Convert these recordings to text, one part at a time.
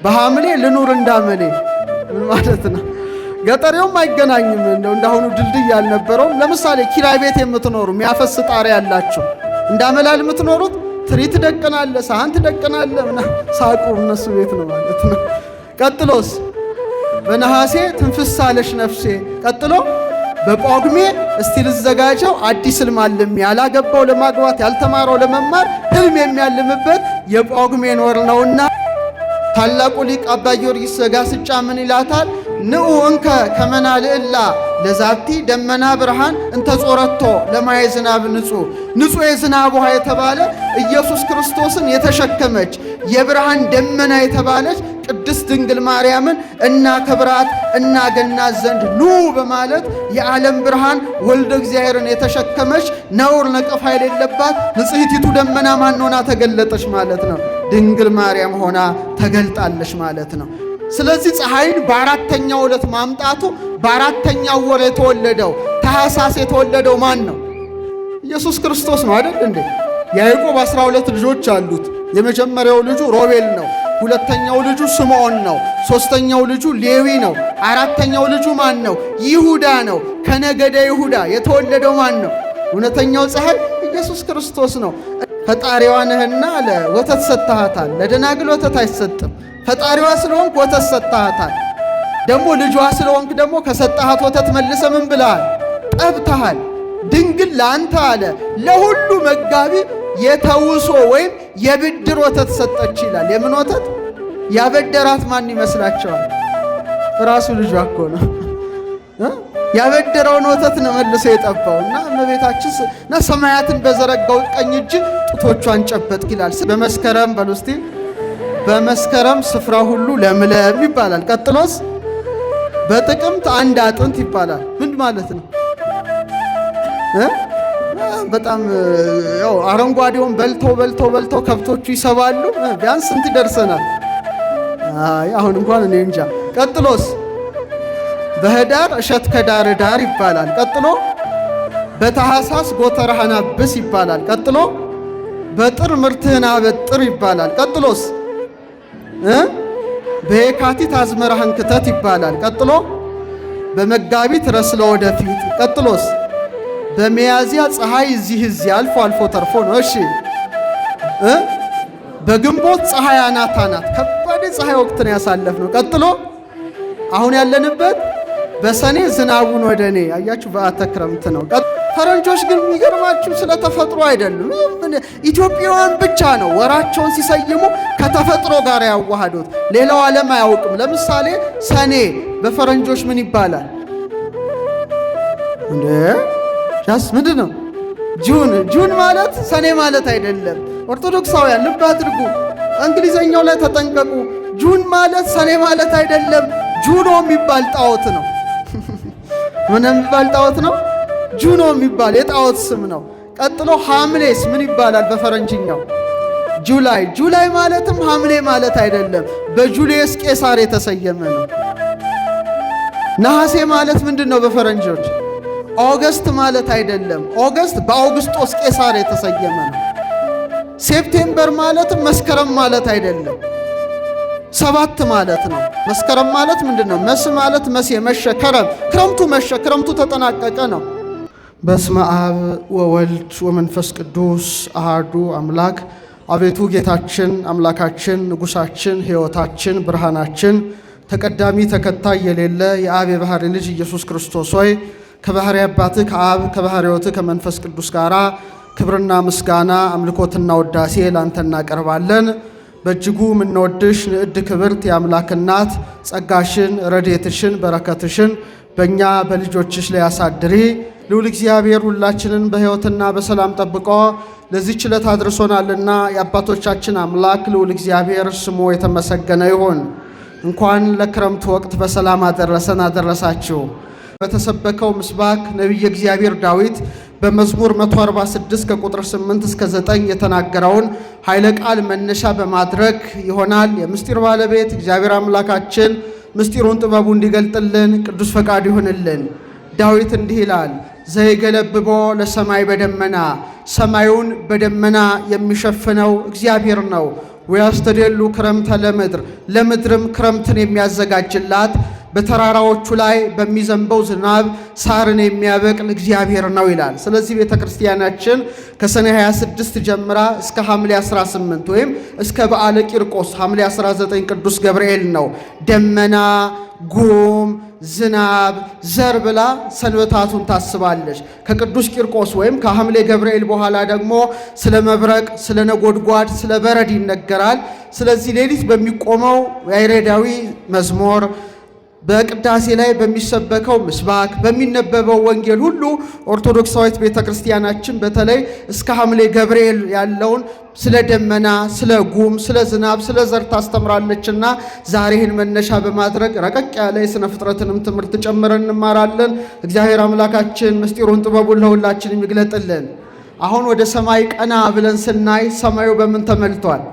በሐምሌ ልኑር እንዳመሌ ማለት ነው። ገጠሬውም አይገናኝም እንዳሁኑ ድልድይ ያልነበረውም። ለምሳሌ ኪራይ ቤት የምትኖሩ የሚያፈስ ጣሪያ ያላችሁ እንዳመላል የምትኖሩት ትሪ ትደቅናለ፣ ሳህን ትደቅናለ ሳቁ እነሱ ቤት ነው ማለት ነው። ቀጥሎስ በነሐሴ ትንፍስ አለሽ ነፍሴ። ቀጥሎ በጳጉሜ እስቲ ልዘጋጀው አዲስ ህልም አልሜ። ያላገባው ለማግባት ያልተማረው ለመማር ህልም የሚያልምበት የጳጉሜን ወር ነውና ታላቁ ሊቅ አባ ጊዮርጊስ ዘጋስጫ ምን ይላታል? ንዑ እንከ ከመናልዕላ ለዛቲ ደመና ብርሃን እንተ ጾረቶ ለማየ ዝናብ ንጹሕ የዝናብ ውሃ የተባለ ኢየሱስ ክርስቶስን የተሸከመች የብርሃን ደመና የተባለች ቅድስት ድንግል ማርያምን እናከብራት እናገናት ዘንድ ኑ በማለት የዓለም ብርሃን ወልደ እግዚአብሔርን የተሸከመች ነውር ነቀፋ የሌለባት ንጽሕቲቱ ደመና ማን ሆና ተገለጠች ማለት ነው? ድንግል ማርያም ሆና ተገልጣለች ማለት ነው። ስለዚህ ፀሐይን በአራተኛው ዕለት ማምጣቱ በአራተኛው ወር የተወለደው ታኅሳስ የተወለደው ማን ነው? ኢየሱስ ክርስቶስ ነው አይደል እንዴ? ያዕቆብ 12 ልጆች አሉት። የመጀመሪያው ልጁ ሮቤል ነው። ሁለተኛው ልጁ ስምዖን ነው። ሶስተኛው ልጁ ሌዊ ነው። አራተኛው ልጁ ማን ነው? ይሁዳ ነው። ከነገደ ይሁዳ የተወለደው ማን ነው? እውነተኛው ፀሐይ ኢየሱስ ክርስቶስ ነው። ፈጣሪዋ ነህና አለ ወተት ሰጥተሃታል። ለደናግል ወተት አይሰጥም። ፈጣሪዋ ስለሆንክ ወተት ሰጥተሃታል። ደግሞ ልጇ ስለሆንክ ደግሞ ከሰጠሃት ወተት መልሰ ምን ብለሃል? ጠብተሃል። ድንግል ለአንተ አለ ለሁሉ መጋቢ የተውሶ ወይም የብድር ወተት ሰጠች ይላል። የምን ወተት? ያበደራት ማን ይመስላችኋል? ራሱ ልጇ እኮ ነው። ያበደረውን ወተት ነው መልሶ የጠባው እና እመቤታችን እና ሰማያትን በዘረጋው ቀኝ እጅ ጡቶቿን ጨበጥክ ይላል። በመስከረም በሉስቲ በመስከረም ስፍራ ሁሉ ለምለም ይባላል። ቀጥሎስ በጥቅምት አንድ አጥንት ይባላል። ምን ማለት ነው? በጣም ያው አረንጓዴውን በልተው ከብቶቹ ይሰባሉ። ቢያንስ ስንት ይደርሰናል? አሁን እንኳን እኔ እንጃ። ቀጥሎስ በህዳር እሸት ከዳር ዳር ይባላል። ቀጥሎ በታኅሳስ ጎተራህን አብስ ይባላል። ቀጥሎ በጥር ምርትህን አበጥር ይባላል። ቀጥሎስ በየካቲት አዝመራህን ክተት ይባላል። ቀጥሎ በመጋቢት ረስለ ወደፊት። ቀጥሎስ በሚያዝያ ፀሐይ እዚህ አልፎ አልፎ ተርፎ ነው። እሺ በግንቦት ፀሐይ አናት ከባድ ፀሐይ ወቅት ነው ያሳለፍነው። ቀጥሎ አሁን ያለንበት በሰኔ ዝናቡን ወደ እኔ አያችሁ በዓተ ክረምት ነው። ፈረንጆች ግን የሚገርማችሁ ስለ ተፈጥሮ አይደሉም። ኢትዮጵያውያን ብቻ ነው ወራቸውን ሲሰይሙ ከተፈጥሮ ጋር ያዋሃዱት። ሌላው ዓለም አያውቅም። ለምሳሌ ሰኔ በፈረንጆች ምን ይባላል እንዴ? ጃስ ምንድን ነው? ጁን ማለት ሰኔ ማለት አይደለም። ኦርቶዶክሳውያን ልብ አድርጉ፣ እንግሊዘኛው ላይ ተጠንቀቁ። ጁን ማለት ሰኔ ማለት አይደለም። ጁኖ የሚባል ጣዖት ነው። ምን የሚባል ጣዖት ነው? ጁኖ የሚባል የጣዖት ስም ነው። ቀጥሎ ሐምሌስ ምን ይባላል በፈረንጅኛው? ጁላይ ማለትም ሐምሌ ማለት አይደለም። በጁልየስ ቄሳር የተሰየመ ነው። ነሐሴ ማለት ምንድን ነው በፈረንጆች? ኦገስት ማለት አይደለም። ኦገስት በአውግስጦስ ቄሳር የተሰየመ ነው። ሴፕቴምበር ማለትም መስከረም ማለት አይደለም። 7 ማለት ነው። መስከረም ማለት ምንድን ነው? መስ ማለት መሴ መሸ፣ ክረምቱ መሸ፣ ክረምቱ ተጠናቀቀ ነው። በስመ አብ ወወልድ ወመንፈስ ቅዱስ አሃዱ አምላክ። አቤቱ ጌታችን አምላካችን ንጉሳችን ሕይወታችን ብርሃናችን ተቀዳሚ ተከታይ የሌለ የአብ የባህሪ ልጅ ኢየሱስ ክርስቶስ ሆይ ከባህሪ አባትህ ከአብ ከባህሪ ሕይወትህ ከመንፈስ ቅዱስ ጋራ ክብርና ምስጋና አምልኮትና ውዳሴ ላንተ እናቀርባለን። በእጅጉ ምንወድሽ ንዕድ ክብርት የአምላክ እናት ጸጋሽን ረድኤትሽን በረከትሽን በእኛ በልጆችሽ ላይ አሳድሪ። ልዑል እግዚአብሔር ሁላችንን በሕይወትና በሰላም ጠብቆ ለዚህች ዕለት አድርሶናልና የአባቶቻችን አምላክ ልዑል እግዚአብሔር ስሙ የተመሰገነ ይሁን። እንኳን ለክረምቱ ወቅት በሰላም አደረሰን አደረሳችሁ። በተሰበከው ምስባክ ነቢየ እግዚአብሔር ዳዊት በመዝሙር 146 ከቁጥር 8 እስከ 9 የተናገረውን ኃይለ ቃል መነሻ በማድረግ ይሆናል። የምስጢር ባለቤት እግዚአብሔር አምላካችን ምስጢሩን ጥበቡ እንዲገልጥልን ቅዱስ ፈቃድ ይሁንልን። ዳዊት እንዲህ ይላል፣ ዘይገለብቦ ለሰማይ በደመና፣ ሰማዩን በደመና የሚሸፍነው እግዚአብሔር ነው። ወያስተደሉ ክረምተ ለምድር ለምድርም ክረምትን የሚያዘጋጅላት በተራራዎቹ ላይ በሚዘንበው ዝናብ ሳርን የሚያበቅል እግዚአብሔር ነው ይላል። ስለዚህ ቤተ ክርስቲያናችን ከሰኔ 26 ጀምራ እስከ ሐምሌ 18 ወይም እስከ በዓለ ቂርቆስ ሐምሌ 19 ቅዱስ ገብርኤል ነው ደመና፣ ጉም፣ ዝናብ፣ ዘር ብላ ሰንበታቱን ታስባለች። ከቅዱስ ቂርቆስ ወይም ከሐምሌ ገብርኤል በኋላ ደግሞ ስለ መብረቅ፣ ስለ ነጎድጓድ፣ ስለ በረድ ይነገራል። ስለዚህ ሌሊት በሚቆመው ያሬዳዊ መዝሙር በቅዳሴ ላይ በሚሰበከው ምስባክ በሚነበበው ወንጌል ሁሉ ኦርቶዶክሳዊት ቤተ ክርስቲያናችን በተለይ እስከ ሐምሌ ገብርኤል ያለውን ስለ ደመና፣ ስለ ጉም፣ ስለ ዝናብ፣ ስለ ዘር ታስተምራለችና ዛሬህን መነሻ በማድረግ ረቀቅ ያለ የሥነ ፍጥረትንም ትምህርት ጨምረን እንማራለን። እግዚአብሔር አምላካችን ምስጢሩን ጥበቡን ለሁላችን የሚግለጥልን። አሁን ወደ ሰማይ ቀና ብለን ስናይ ሰማዩ በምን ተመልቷል?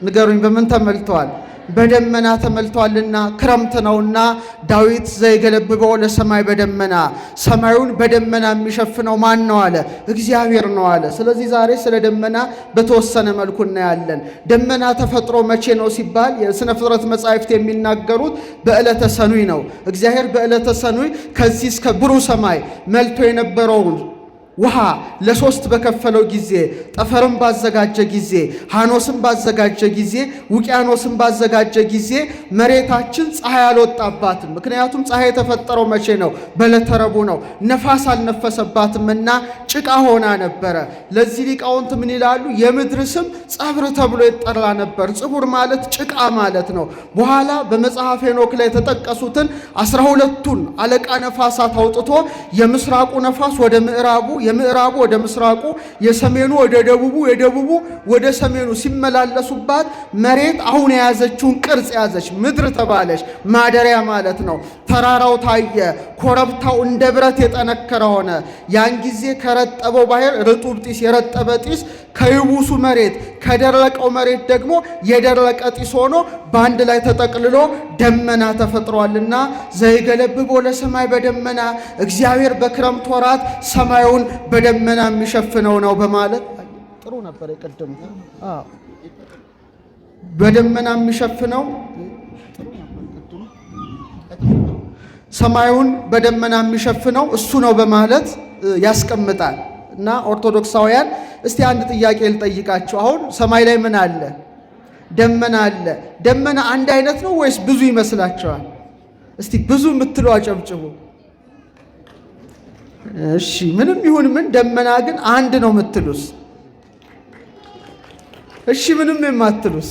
ንገሩኝ፣ በምን ተመልቷል? በደመና ተመልቷልና ክረምት ነውና ዳዊት ዘይገለብበው ለሰማይ በደመና ሰማዩን በደመና የሚሸፍነው ማን ነው አለ? እግዚአብሔር ነው አለ። ስለዚህ ዛሬ ስለ ደመና በተወሰነ መልኩ እናያለን። ደመና ተፈጥሮ መቼ ነው ሲባል የሥነ ፍጥረት መጻሕፍት የሚናገሩት በዕለተ ሰኑይ ነው። እግዚአብሔር በዕለተ ሰኑይ ከዚህ እስከ ብሩህ ሰማይ መልቶ የነበረውን ውሃ ለሶስት በከፈለው ጊዜ ጠፈርን ባዘጋጀ ጊዜ ሐኖስን ባዘጋጀ ጊዜ ውቅያኖስን ባዘጋጀ ጊዜ መሬታችን ፀሐይ አልወጣባትም። ምክንያቱም ፀሐይ የተፈጠረው መቼ ነው? በዕለተ ረቡዕ ነው። ነፋስ አልነፈሰባትምና ጭቃ ሆና ነበረ። ለዚህ ሊቃውንት ምን ይላሉ? የምድር ስም ጸብር ተብሎ ይጠራ ነበር። ጽቡር ማለት ጭቃ ማለት ነው። በኋላ በመጽሐፈ ሄኖክ ላይ የተጠቀሱትን 12ቱን አለቃ ነፋሳት አውጥቶ የምስራቁ ነፋስ ወደ ምዕራቡ፣ የምዕራቡ ወደ ምስራቁ፣ የሰሜኑ ወደ ደቡቡ፣ የደቡቡ ወደ ሰሜኑ ሲመላለሱባት መሬት አሁን የያዘችውን ቅርጽ ያዘች። ምድር ተባለች። ማደሪያ ማለት ነው። ተራራው ታየ። ኮረብታው እንደ ብረት የጠነከረ ሆነ። ያን ጊዜ ከረጠበው ባህር ርጡብ ጢስ፣ የረጠበ ጢስ ከይቡሱ መሬት፣ ከደረቀው መሬት ደግሞ የደረቀ ጢስ ሆኖ በአንድ ላይ ተጠቅልሎ ደመና ተፈጥሯልና ዘይገለብቦ ለሰማይ በደመና እግዚአብሔር በክረምት ወራት ሰማዩን በደመና የሚሸፍነው ነው በማለት ጥሩ ነበር። የቀደሙ በደመና የሚሸፍነው ሰማዩን በደመና የሚሸፍነው እሱ ነው በማለት ያስቀምጣል። እና ኦርቶዶክሳውያን እስቲ አንድ ጥያቄ ልጠይቃችሁ። አሁን ሰማይ ላይ ምን አለ? ደመና አለ። ደመና አንድ አይነት ነው ወይስ ብዙ ይመስላችኋል? እስቲ ብዙ የምትሉ አጨብጭቡ። እሺ፣ ምንም ይሁን ምን ደመና ግን አንድ ነው የምትሉስ? እሺ፣ ምንም የማትሉስ?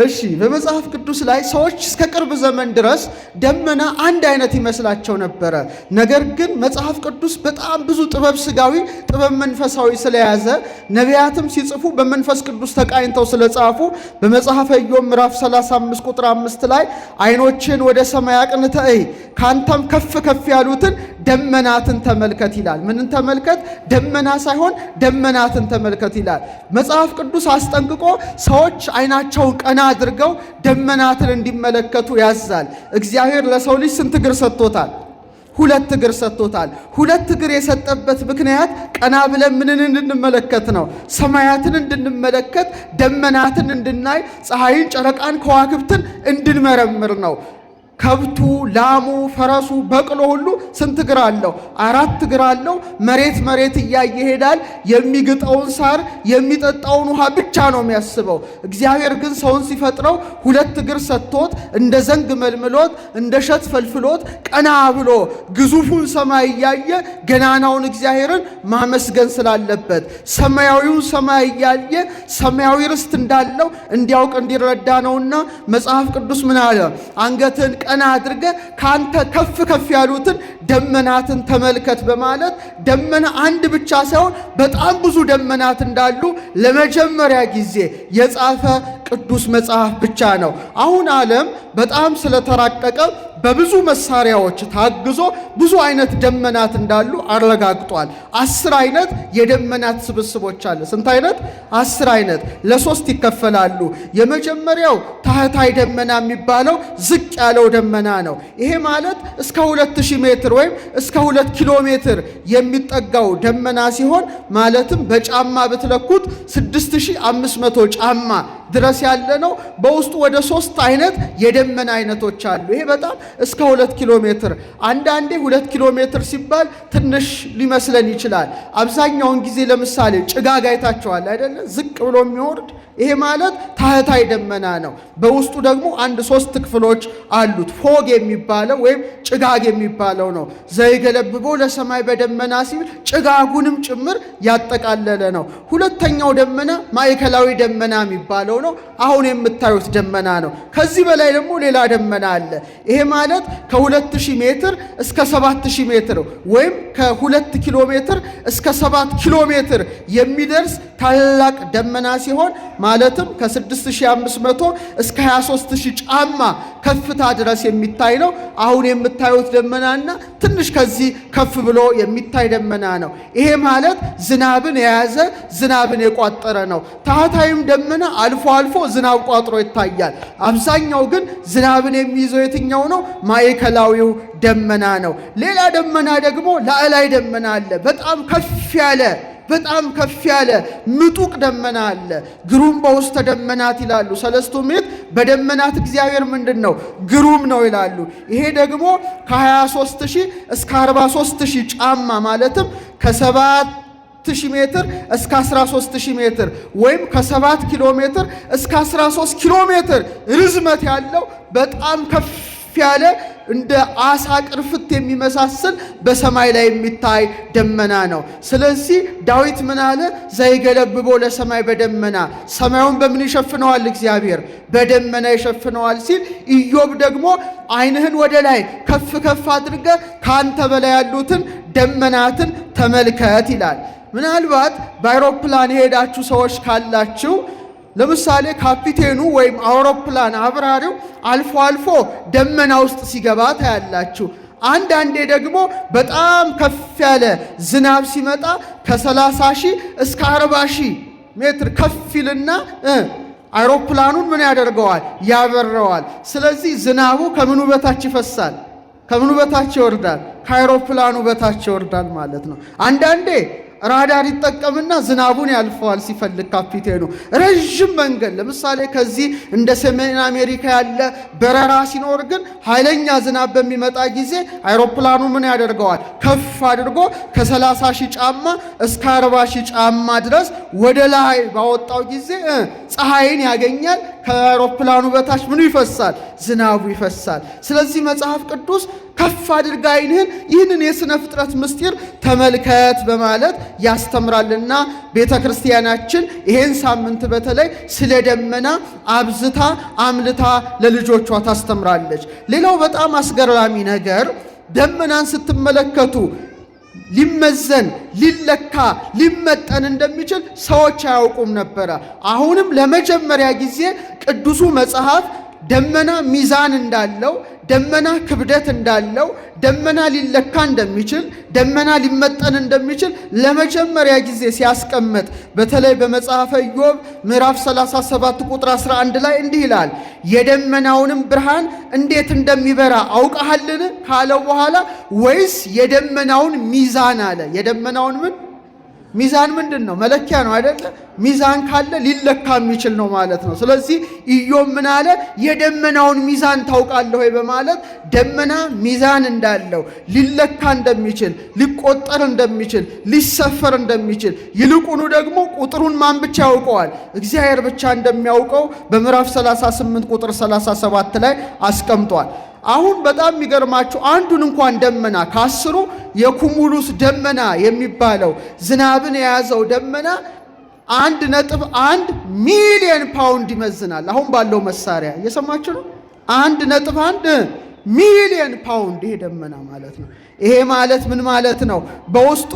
እሺ፣ በመጽሐፍ ቅዱስ ላይ ሰዎች እስከ ቅርብ ዘመን ድረስ ደመና አንድ አይነት ይመስላቸው ነበረ። ነገር ግን መጽሐፍ ቅዱስ በጣም ብዙ ጥበብ ሥጋዊ፣ ጥበብ መንፈሳዊ ስለያዘ ነቢያትም ሲጽፉ በመንፈስ ቅዱስ ተቃኝተው ስለጻፉ በመጽሐፈ ኢዮብ ምዕራፍ 35 ቁጥር 5 ላይ ዓይኖችን ወደ ሰማይ አቅንተህ እይ፣ ካንተም ከፍ ከፍ ያሉትን ደመናትን ተመልከት ይላል። ምንን ተመልከት? ደመና ሳይሆን ደመናትን ተመልከት ይላል። መጽሐፍ ቅዱስ አስጠንቅቆ ሰዎች ዓይናቸውን ቀና አድርገው ደመናትን እንዲመለከቱ ያዛል። እግዚአብሔር ለሰው ልጅ ስንት እግር ሰጥቶታል? 2 እግር ሰጥቶታል። 2 እግር የሰጠበት ምክንያት ቀና ብለን ምንን እንድንመለከት ነው? ሰማያትን እንድንመለከት፣ ደመናትን እንድናይ፣ ፀሐይን፣ ጨረቃን፣ ከዋክብትን እንድንመረምር ነው። ከብቱ፣ ላሙ፣ ፈረሱ፣ በቅሎ ሁሉ ስንት እግር አለው? 4 እግር አለው። መሬት እያየ ይሄዳል። የሚግጠውን ሳር የሚጠጣውን ውሃ ብቻ ነው የሚያስበው። እግዚአብሔር ግን ሰውን ሲፈጥረው 2 እግር ሰጥቶት እንደ ዘንግ መልምሎት እንደ እሸት ፈልፍሎት ቀና ብሎ ግዙፉን ሰማይ እያየ ገናናውን እግዚአብሔርን ማመስገን ስላለበት ሰማያዊውን ሰማይ እያየ ሰማያዊ ርስት እንዳለው እንዲያውቅ እንዲረዳ ነውና መጽሐፍ ቅዱስ ምን አለ? አንገትን ቀና አድርገ ካንተ ከፍ ከፍ ያሉትን ደመናትን ተመልከት በማለት ደመና አንድ ብቻ ሳይሆን በጣም ብዙ ደመናት እንዳሉ ለመጀመሪያ ጊዜ የጻፈ ቅዱስ መጽሐፍ ብቻ ነው። አሁን ዓለም በጣም ስለተራቀቀ በብዙ መሳሪያዎች ታግዞ ብዙ አይነት ደመናት እንዳሉ አረጋግጧል። 10 አይነት የደመናት ስብስቦች አለ። ስንት አይነት? 10 አይነት። ለሶስት ይከፈላሉ። የመጀመሪያው ታህታይ ደመና የሚባለው ዝቅ ያለው ደመና ነው። ይሄ ማለት እስከ 2000 ሜትር ወይም እስከ 2 ኪሎ ሜትር የሚጠጋው ደመና ሲሆን ማለትም በጫማ ብትለኩት 6500 ጫማ ድረስ ያለ ነው። በውስጡ ወደ 3 አይነት የደመና አይነቶች አሉ። ይሄ በጣም እስከ 2 ኪሎ ሜትር። አንዳንዴ 2 ኪሎ ሜትር ሲባል ትንሽ ሊመስለን ይችላል። አብዛኛውን ጊዜ ለምሳሌ ጭጋግ አይታችኋል አይደለ? ዝቅ ብሎ የሚወርድ ይሄ ማለት ታህታይ ደመና ነው። በውስጡ ደግሞ 3 ክፍሎች አሉት። ፎግ የሚባለው ወይም ጭጋግ የሚባለው ነው። ዘይገለብቦ ለሰማይ በደመና ሲል ጭጋጉንም ጭምር ያጠቃለለ ነው። ሁለተኛው ደመና ማዕከላዊ ደመና የሚባለው ነው። አሁን የምታዩት ደመና ነው። ከዚህ በላይ ደግሞ ሌላ ደመና አለ። ይሄ ማለት ከ2000 ሜትር እስከ 7000 ሜትር ወይም ከ2 ኪሎ ሜትር እስከ 7 ኪሎ ሜትር የሚደርስ ታላቅ ደመና ሲሆን ማለትም ከ6500 እስከ 23000 ጫማ ከፍታ ድረስ የሚታይ ነው። አሁን የምታዩት ደመናና ትንሽ ከዚህ ከፍ ብሎ የሚታይ ደመና ነው። ይሄ ማለት ዝናብን የያዘ ዝናብን የቋጠረ ነው። ታህታይም ደመና አልፎ አልፎ ዝናብ ቋጥሮ ይታያል። አብዛኛው ግን ዝናብን የሚይዘው የትኛው ነው? ማዕከላዊው ደመና ነው። ሌላ ደመና ደግሞ ላዕላይ ደመና አለ። በጣም ከፍ ያለ ምጡቅ ደመና አለ። ግሩም በውስተ ደመናት ይላሉ ሰለስቱ ምዕት። በደመናት እግዚአብሔር ምንድን ነው? ግሩም ነው ይላሉ። ይሄ ደግሞ ከ23000 እስከ 43000 ጫማ ማለትም ከ7000 ሜትር እስከ 13000 ሜትር ወይም ከ7 ኪሎ ሜትር እስከ 13 ኪሎ ሜትር ርዝመት ያለው በጣም ከፍ ያለ እንደ አሳ ቅርፍት የሚመሳሰል በሰማይ ላይ የሚታይ ደመና ነው። ስለዚህ ዳዊት ምን አለ? ዘይገለብቦ ለሰማይ በደመና። ሰማዩን በምን ይሸፍነዋል? እግዚአብሔር በደመና ይሸፍነዋል ሲል፣ ኢዮብ ደግሞ ዓይንህን ወደ ላይ ከፍ ከፍ አድርገ ካንተ በላይ ያሉትን ደመናትን ተመልከት ይላል። ምናልባት በአውሮፕላን የሄዳችሁ ሰዎች ካላችሁ ለምሳሌ ካፒቴኑ ወይም አውሮፕላን አብራሪው አልፎ አልፎ ደመና ውስጥ ሲገባ ታያላችሁ። አንዳንዴ ደግሞ በጣም ከፍ ያለ ዝናብ ሲመጣ ከ30,000 እስከ 40,000 ሜትር ከፍ ይልና አውሮፕላኑን ምን ያደርገዋል? ያበረዋል። ስለዚህ ዝናቡ ከምኑ በታች ይፈሳል? ከምኑ በታች ይወርዳል? ከአውሮፕላኑ በታች ይወርዳል ማለት ነው። አንዳንዴ ራዳር ይጠቀምና ዝናቡን ያልፈዋል ሲፈልግ ካፒቴኑ። ረዥም መንገድ ለምሳሌ ከዚህ እንደ ሰሜን አሜሪካ ያለ በረራ ሲኖር ግን ኃይለኛ ዝናብ በሚመጣ ጊዜ አይሮፕላኑ ምን ያደርገዋል? ከፍ አድርጎ ከ30,000 ጫማ እስከ 40,000 ጫማ ድረስ ወደ ላይ ባወጣው ጊዜ ፀሐይን ያገኛል። ከአይሮፕላኑ በታች ምኑ ይፈሳል? ዝናቡ ይፈሳል። ስለዚህ መጽሐፍ ቅዱስ ከፍ አድርጋ ዓይንህን ይህንን የሥነ ፍጥረት ምስጢር ተመልከት በማለት ያስተምራልና ቤተ ክርስቲያናችን ይሄን ሳምንት በተለይ ስለ ደመና አብዝታ አምልታ ለልጆቿ ታስተምራለች። ሌላው በጣም አስገራሚ ነገር ደመናን ስትመለከቱ ሊመዘን ሊለካ ሊመጠን እንደሚችል ሰዎች አያውቁም ነበረ። አሁንም ለመጀመሪያ ጊዜ ቅዱሱ መጽሐፍ ደመና ሚዛን እንዳለው፣ ደመና ክብደት እንዳለው፣ ደመና ሊለካ እንደሚችል፣ ደመና ሊመጠን እንደሚችል ለመጀመሪያ ጊዜ ሲያስቀምጥ በተለይ በመጽሐፈ ኢዮብ ምዕራፍ 37 ቁጥር 11 ላይ እንዲህ ይላል፣ የደመናውንም ብርሃን እንዴት እንደሚበራ አውቀሃልን ካለው በኋላ ወይስ የደመናውን ሚዛን አለ። የደመናውን ምን ሚዛን ምንድን ነው? መለኪያ ነው አይደለ? ሚዛን ካለ ሊለካ የሚችል ነው ማለት ነው። ስለዚህ ኢዮብ ምን አለ? የደመናውን ሚዛን ታውቃለህ ወይ በማለት ደመና ሚዛን እንዳለው፣ ሊለካ እንደሚችል፣ ሊቆጠር እንደሚችል፣ ሊሰፈር እንደሚችል፣ ይልቁኑ ደግሞ ቁጥሩን ማን ብቻ ያውቀዋል? እግዚአብሔር ብቻ እንደሚያውቀው በምዕራፍ 38 ቁጥር 37 ላይ አስቀምጧል። አሁን በጣም የሚገርማችሁ አንዱን እንኳን ደመና ከ10 የኩሙሉስ ደመና የሚባለው ዝናብን የያዘው ደመና 1.1 ሚሊዮን ፓውንድ ይመዝናል። አሁን ባለው መሳሪያ እየሰማችሁ ነው። 1.1 ሚሊዮን ፓውንድ ይሄ ደመና ማለት ነው። ይሄ ማለት ምን ማለት ነው? በውስጡ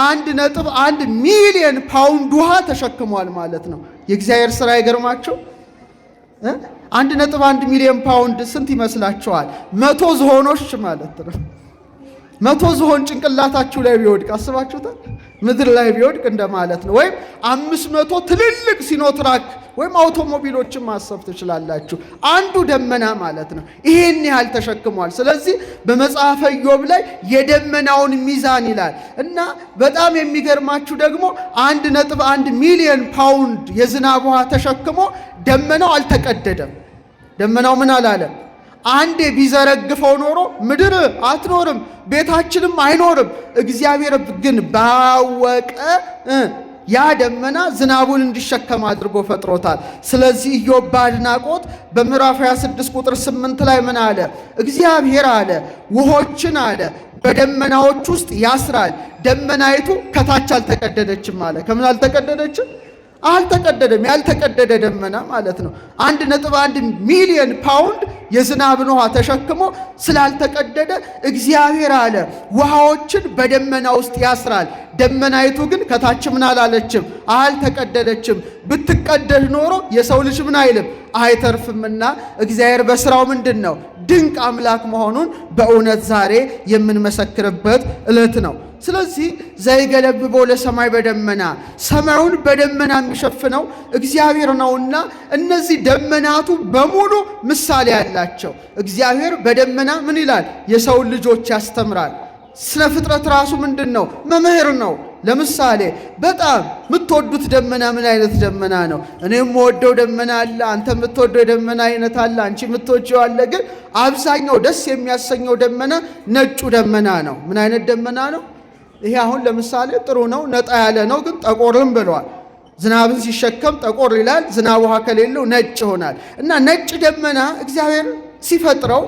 1.1 ሚሊዮን ፓውንድ ውሃ ተሸክሟል ማለት ነው። የእግዚአብሔር ሥራ ይገርማችሁ። 1.1 ሚሊዮን ፓውንድ ስንት ይመስላችኋል? 100 ዝሆኖች ማለት ነው። 100 ዝሆን ጭንቅላታችሁ ላይ ቢወድቅ አስባችሁታል? ምድር ላይ ቢወድቅ እንደማለት ነው። ወይም 500 ትልልቅ ሲኖትራክ ወይም አውቶሞቢሎችን ማሰብ ትችላላችሁ። አንዱ ደመና ማለት ነው። ይሄን ያህል ተሸክሟል። ስለዚህ በመጽሐፈ ኢዮብ ላይ የደመናውን ሚዛን ይላል እና በጣም የሚገርማችሁ ደግሞ 1.1 ሚሊዮን ፓውንድ የዝናብ ውሃ ተሸክሞ ደመናው አልተቀደደም። ደመናው ምን አላለም? አንዴ ቢዘረግፈው ኖሮ ምድር አትኖርም፣ ቤታችንም አይኖርም። እግዚአብሔር ግን ባወቀ ያ ደመና ዝናቡን እንዲሸከም አድርጎ ፈጥሮታል። ስለዚህ ኢዮብ በአድናቆት በምዕራፍ 26 ቁጥር 8 ላይ ምን አለ? እግዚአብሔር አለ ውሆችን አለ በደመናዎች ውስጥ ያስራል፣ ደመናይቱ ከታች አልተቀደደችም አለ። ከምን አልተቀደደችም? አልተቀደደም። ያልተቀደደ ደመና ማለት ነው። 1.1 ሚሊዮን ፓውንድ የዝናብን ውሃ ተሸክሞ ስላልተቀደደ እግዚአብሔር አለ ውሃዎችን በደመና ውስጥ ያስራል፣ ደመናይቱ ግን ከታች ምን አላለችም? አልተቀደደችም። ብትቀደድ ኖሮ የሰው ልጅ ምን አይልም? አይተርፍምና እግዚአብሔር በስራው ምንድን ነው? ድንቅ አምላክ መሆኑን በእውነት ዛሬ የምንመሰክርበት ዕለት ነው። ስለዚህ ዘይገለብቦ ለሰማይ በደመና ሰማዩን በደመና የሚሸፍነው እግዚአብሔር ነውና እነዚህ ደመናቱ በሙሉ ምሳሌ ያላቸው። እግዚአብሔር በደመና ምን ይላል? የሰውን ልጆች ያስተምራል። ስነ ፍጥረት ራሱ ምንድን ነው? መምህር ነው። ለምሳሌ በጣም የምትወዱት ደመና ምን አይነት ደመና ነው? እኔ የምወደው ደመና አለ፣ አንተ የምትወደው የደመና አይነት አለ፣ አንቺ የምትወጂው አለ። ግን አብዛኛው ደስ የሚያሰኘው ደመና ነጩ ደመና ነው። ምን አይነት ደመና ነው? ይሄ አሁን ለምሳሌ ጥሩ ነው፣ ነጣ ያለ ነው፣ ግን ጠቆርም ብለዋል። ዝናብን ሲሸከም ጠቆር ይላል፣ ዝናብ ውሃ ከሌለው ነጭ ይሆናል። እና ነጭ ደመና እግዚአብሔር ሲፈጥረው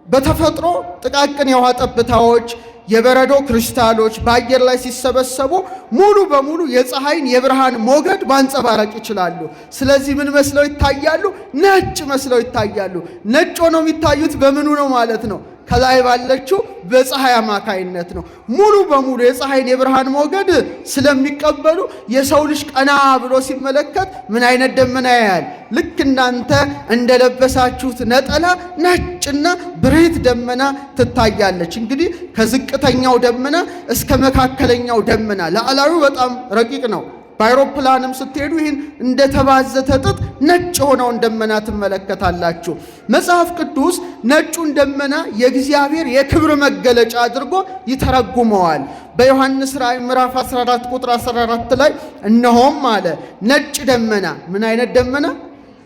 በተፈጥሮ ጥቃቅን የውሃ ጠብታዎች፣ የበረዶ ክሪስታሎች በአየር ላይ ሲሰበሰቡ ሙሉ በሙሉ የፀሐይን የብርሃን ሞገድ ማንጸባረቅ ይችላሉ። ስለዚህ ምን መስለው ይታያሉ? ነጭ መስለው ይታያሉ። ነጭ ሆነው የሚታዩት በምኑ ነው ማለት ነው? ከላይ ባለችው በፀሐይ አማካይነት ነው። ሙሉ በሙሉ የፀሐይን የብርሃን ሞገድ ስለሚቀበሉ የሰው ልጅ ቀና ብሎ ሲመለከት ምን አይነት ደመና ያያል? ልክ እናንተ እንደለበሳችሁት ነጠላ ነጭና ብሬት ደመና ትታያለች። እንግዲህ ከዝቅተኛው ደመና እስከ መካከለኛው ደመና ላዕላዊው በጣም ረቂቅ ነው። በአይሮፕላንም ስትሄዱ ይህን እንደተባዘተ ጥጥ ነጭ ሆነውን ደመና ትመለከታላችሁ። መጽሐፍ ቅዱስ ነጩን ደመና የእግዚአብሔር የክብር መገለጫ አድርጎ ይተረጉመዋል። በዮሐንስ ራእይ ምዕራፍ 14 ቁጥር 14 ላይ እነሆም አለ ነጭ ደመና። ምን አይነት ደመና?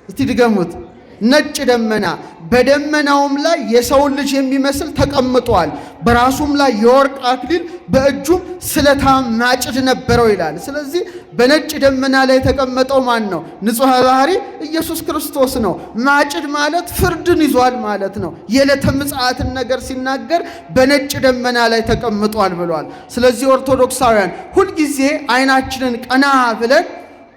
እስቲ ድገሙት። ነጭ ደመና፣ በደመናውም ላይ የሰውን ልጅ የሚመስል ተቀምጧል፣ በራሱም ላይ የወርቅ አክሊል በእጁም ስለታም ማጭድ ነበረው ይላል። ስለዚህ በነጭ ደመና ላይ የተቀመጠው ማን ነው? ንጹሐ ባህሪ ኢየሱስ ክርስቶስ ነው። ማጭድ ማለት ፍርድን ይዟል ማለት ነው። የዕለተ ምጽአትን ነገር ሲናገር በነጭ ደመና ላይ ተቀምጧል ብሏል። ስለዚህ ኦርቶዶክሳውያን ሁልጊዜ አይናችንን ቀና ብለን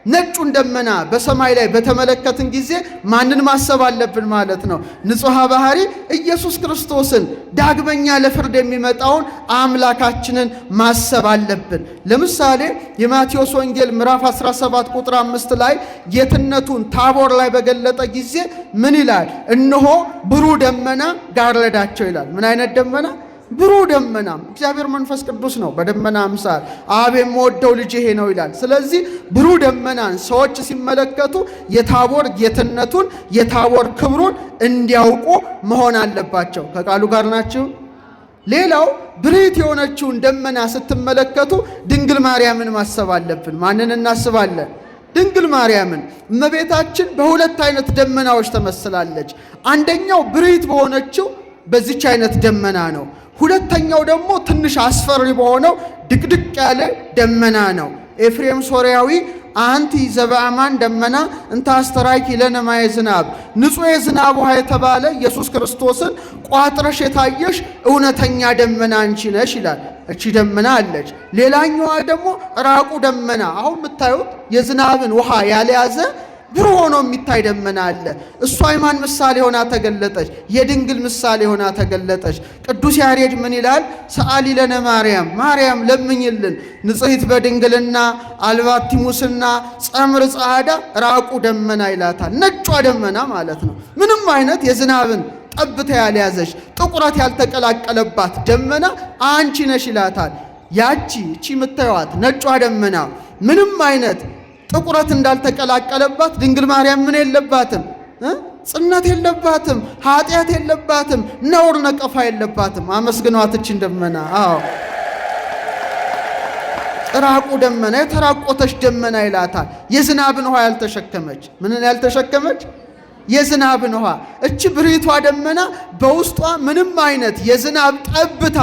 ነጩን ደመና በሰማይ ላይ በተመለከትን ጊዜ ማንን ማሰብ አለብን ማለት ነው? ንጹሐ ባህሪ ኢየሱስ ክርስቶስን ዳግመኛ ለፍርድ የሚመጣውን አምላካችንን ማሰብ አለብን። ለምሳሌ የማቴዎስ ወንጌል ምዕራፍ 17 ቁጥር 5 ላይ ጌትነቱን ታቦር ላይ በገለጠ ጊዜ ምን ይላል? እነሆ ብሩህ ደመና ጋረዳቸው ይላል። ምን አይነት ደመና? ብሩህ ደመና። እግዚአብሔር መንፈስ ቅዱስ ነው በደመና አምሳል አብ የምወደው ልጅ ይሄ ነው ይላል። ስለዚህ ብሩህ ደመናን ሰዎች ሲመለከቱ የታቦር ጌትነቱን የታቦር ክብሩን እንዲያውቁ መሆን አለባቸው። ከቃሉ ጋር ናችሁ? ሌላው ብርህት የሆነችውን ደመና ስትመለከቱ ድንግል ማርያምን ማሰብ አለብን። ማንን እናስባለን? ድንግል ማርያምን። እመቤታችን በሁለት አይነት ደመናዎች ተመስላለች። አንደኛው ብርህት በሆነችው በዚች አይነት ደመና ነው። ሁለተኛው ደግሞ ትንሽ አስፈሪ በሆነው ድቅድቅ ያለ ደመና ነው። ኤፍሬም ሶርያዊ አንቲ ዘበአማን ደመና እንተ አስተራኪ ለነ ማየ ዝናብ፣ ንጹሕ የዝናብ ውሃ የተባለ ኢየሱስ ክርስቶስን ቋጥረሽ የታየሽ እውነተኛ ደመና አንቺ ነሽ ይላል። እቺ ደመና አለች። ሌላኛዋ ደግሞ ራቁ ደመና። አሁን የምታዩት የዝናብን ውሃ ያልያዘ ብሩህ ሆኖ የሚታይ ደመና አለ። እሷ የማን ምሳሌ ሆና ተገለጠች? የድንግል ምሳሌ ሆና ተገለጠች። ቅዱስ ያሬድ ምን ይላል? ሰአሊ ለነ ማርያም፣ ማርያም ለምኝልን፣ ንጽሕት በድንግልና አልባቲ ሙስና ጸምር ጸዓዳ ራቁ ደመና ይላታል። ነጯ ደመና ማለት ነው። ምንም አይነት የዝናብን ጠብታ ያልያዘች ጥቁረት ያልተቀላቀለባት ደመና አንቺ ነሽ ይላታል። ያቺ እቺ የምታዩት ነጯ ደመና ምንም አይነት ጥቁረት እንዳልተቀላቀለባት ድንግል ማርያም ምን የለባትም? ጽነት የለባትም፣ ኃጢአት የለባትም፣ ነውር ነቀፋ የለባትም። አመስግኗት እቺን ደመና። አዎ ራቁ ደመና፣ የተራቆተች ደመና ይላታል። የዝናብን ውሃ ያልተሸከመች። ምንን ያልተሸከመች? የዝናብን ውሃ። እቺ ብሪቷ ደመና በውስጧ ምንም አይነት የዝናብ ጠብታ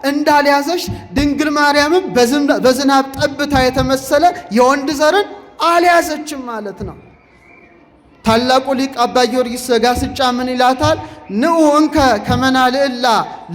እንዳልያዘች ድንግል ማርያምም በዝናብ ጠብታ የተመሰለ የወንድ ዘርን አልያዘችም ማለት ነው። ታላቁ ሊቅ አባ ጊዮርጊስ ዘጋስጫ ምን ይላታል? ንዑ እንከ ከመናልዕላ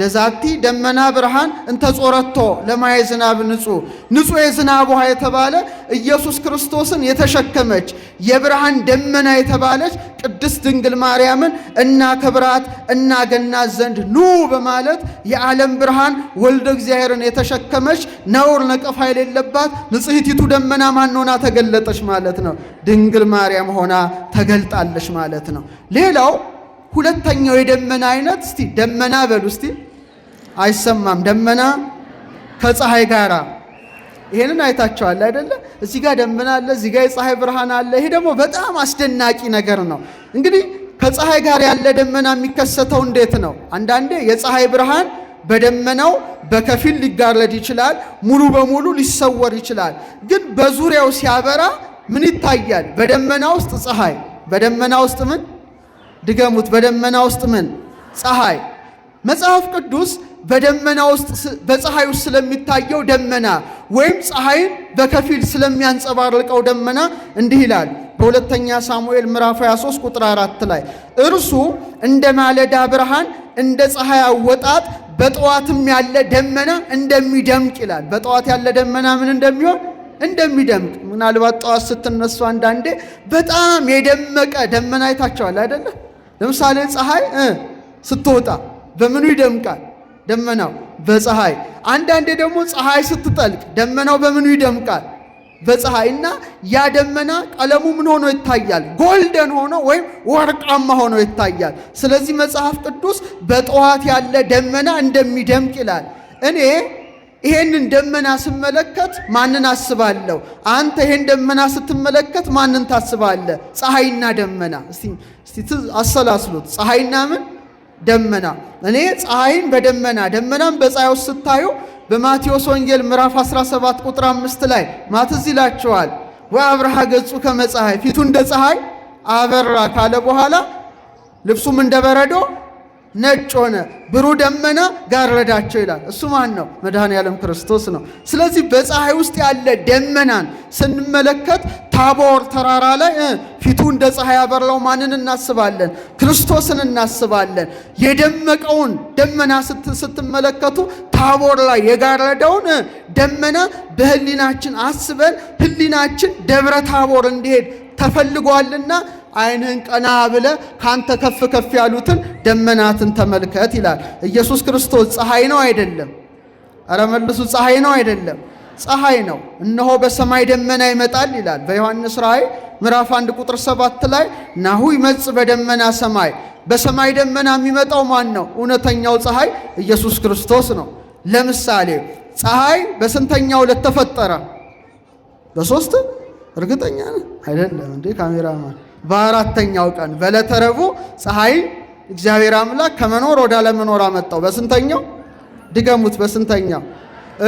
ለዛቲ ደመና ብርሃን እንተ ጾረቶ ለማየ ዝናብ ንጹሕ። ንጹሕ የዝናብ ውሃ የተባለ ኢየሱስ ክርስቶስን የተሸከመች የብርሃን ደመና የተባለች ቅድስት ድንግል ማርያምን እናከብራት እናገናት ዘንድ ኑ በማለት የዓለም ብርሃን ወልደ እግዚአብሔርን የተሸከመች ነውር ነቀፋ የሌለባት ንጽሕቲቱ ደመና ማን ሆና ተገለጠች ማለት ነው? ድንግል ማርያም ሆና ተገልጣለች ማለት ነው። ሌላው ሁለተኛው የደመና አይነት እስቲ ደመና በሉ እስቲ። አይሰማም። ደመና ከፀሐይ ጋራ ይሄንን አይታችኋል አይደለ? እዚህ ጋር ደመና አለ፣ እዚህ ጋር የፀሐይ ብርሃን አለ። ይሄ ደግሞ በጣም አስደናቂ ነገር ነው። እንግዲህ ከፀሐይ ጋር ያለ ደመና የሚከሰተው እንዴት ነው? አንዳንዴ የፀሐይ ብርሃን በደመናው በከፊል ሊጋረድ ይችላል፣ ሙሉ በሙሉ ሊሰወር ይችላል። ግን በዙሪያው ሲያበራ ምን ይታያል? በደመና ውስጥ ፀሐይ፣ በደመና ውስጥ ምን? ድገሙት። በደመና ውስጥ ምን? ፀሐይ። መጽሐፍ ቅዱስ በደመና ውስጥ በፀሐይ ውስጥ ስለሚታየው ደመና ወይም ፀሐይን በከፊል ስለሚያንጸባርቀው ደመና እንዲህ ይላል በሁለተኛ ሳሙኤል ምዕራፍ 23 ቁጥር 4 ላይ እርሱ እንደ ማለዳ ብርሃን እንደ ፀሐይ አወጣጥ በጠዋትም ያለ ደመና እንደሚደምቅ ይላል። በጠዋት ያለ ደመና ምን እንደሚሆን? እንደሚደምቅ። ምናልባት ጠዋት ስትነሱ አንዳንዴ በጣም የደመቀ ደመና አይታችኋል አይደለ? ለምሳሌ ፀሐይ ስትወጣ በምኑ ይደምቃል? ደመናው በፀሐይ። አንዳንዴ ደግሞ ፀሐይ ስትጠልቅ ደመናው በምኑ ይደምቃል? በፀሐይ። እና ያ ደመና ቀለሙ ምን ሆኖ ይታያል? ጎልደን ሆኖ ወይም ወርቃማ ሆኖ ይታያል። ስለዚህ መጽሐፍ ቅዱስ በጠዋት ያለ ደመና እንደሚደምቅ ይላል። እኔ ይሄንን ደመና ስመለከት ማንን አስባለሁ? አንተ ይሄን ደመና ስትመለከት ማንን ታስባለህ? ፀሐይና ደመና። እስቲ አሰላስሉት። ፀሐይና ምን? ደመና። እኔ ፀሐይን በደመና ደመናን በፀሐይ ውስጥ ስታዩ በማቴዎስ ወንጌል ምዕራፍ 17 ቁጥር 5 ላይ ማትዝ ይላቸዋል። ወአብርሃ ገጹ ከመ ፀሐይ፣ ፊቱ እንደ ፀሐይ አበራ ካለ በኋላ ልብሱም እንደ በረዶ ነጭ ሆነ፣ ብሩህ ደመና ጋረዳቸው ይላል። እሱ ማን ነው? መድኃኔ ዓለም ክርስቶስ ነው። ስለዚህ በፀሐይ ውስጥ ያለ ደመናን ስንመለከት ታቦር ተራራ ላይ ፊቱ እንደ ፀሐይ ያበራው ማንን እናስባለን? ክርስቶስን እናስባለን። የደመቀውን ደመና ስትመለከቱ ታቦር ላይ የጋረደውን ደመና በህሊናችን አስበን ህሊናችን ደብረ ታቦር እንዲሄድ ተፈልጓልና ዓይንህን ቀና ብለ ካንተ ከፍ ከፍ ያሉትን ደመናትን ተመልከት ይላል። ኢየሱስ ክርስቶስ ፀሐይ ነው አይደለም? አረ መልሱ። ፀሐይ ነው አይደለም? ፀሐይ ነው። እነሆ በሰማይ ደመና ይመጣል ይላል በዮሐንስ ራእይ ምዕራፍ 1 ቁጥር 7 ላይ ናሁ ይመጽእ በደመና ሰማይ። በሰማይ ደመና የሚመጣው ማን ነው? እውነተኛው ፀሐይ ኢየሱስ ክርስቶስ ነው። ለምሳሌ ፀሐይ በስንተኛው ዕለት ተፈጠረ? በሶስት እርግጠኛ ነህ አይደለም እንዴ ካሜራማን? በአራተኛው ቀን በዕለተ ረቡዕ ፀሐይ እግዚአብሔር አምላክ ከመኖር ወደ አለመኖር አመጣው። በስንተኛው? ድገሙት። በስንተኛው?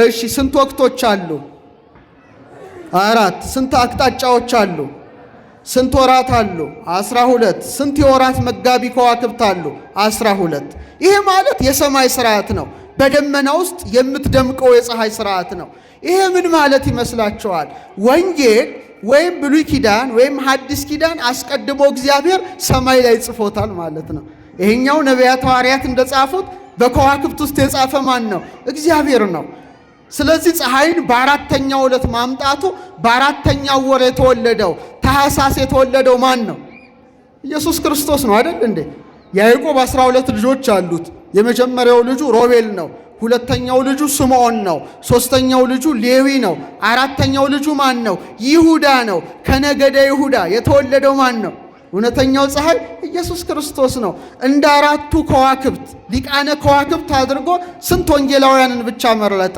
እሺ ስንት ወቅቶች አሉ? አራት። ስንት አቅጣጫዎች አሉ? ስንት ወራት አሉ? 12። ስንት የወራት መጋቢ ከዋክብት አሉ? 12። ይሄ ማለት የሰማይ ስርዓት ነው። በደመና ውስጥ የምትደምቀው የፀሐይ ስርዓት ነው። ይሄ ምን ማለት ይመስላችኋል? ወንጌል ወይም ብሉይ ኪዳን ወይም ሐዲስ ኪዳን አስቀድሞ እግዚአብሔር ሰማይ ላይ ጽፎታል ማለት ነው። ይሄኛው ነቢያት ሐዋርያት እንደጻፉት በከዋክብት ውስጥ የጻፈ ማን ነው? እግዚአብሔር ነው። ስለዚህ ፀሐይን በአራተኛው ዕለት ማምጣቱ በአራተኛው ወር የተወለደው ታኅሳስ የተወለደው ማን ነው? ኢየሱስ ክርስቶስ ነው አይደል እንዴ? ያዕቆብ 12 ልጆች አሉት። የመጀመሪያው ልጁ ሮቤል ነው። ሁለተኛው ልጁ ስምዖን ነው። ሶስተኛው ልጁ ሌዊ ነው። አራተኛው ልጁ ማን ነው? ይሁዳ ነው። ከነገደ ይሁዳ የተወለደው ማን ነው? እውነተኛው ፀሐይ ኢየሱስ ክርስቶስ ነው። እንደ አራቱ ከዋክብት ሊቃነ ከዋክብት አድርጎ ስንት ወንጌላውያንን ብቻ መረጠ?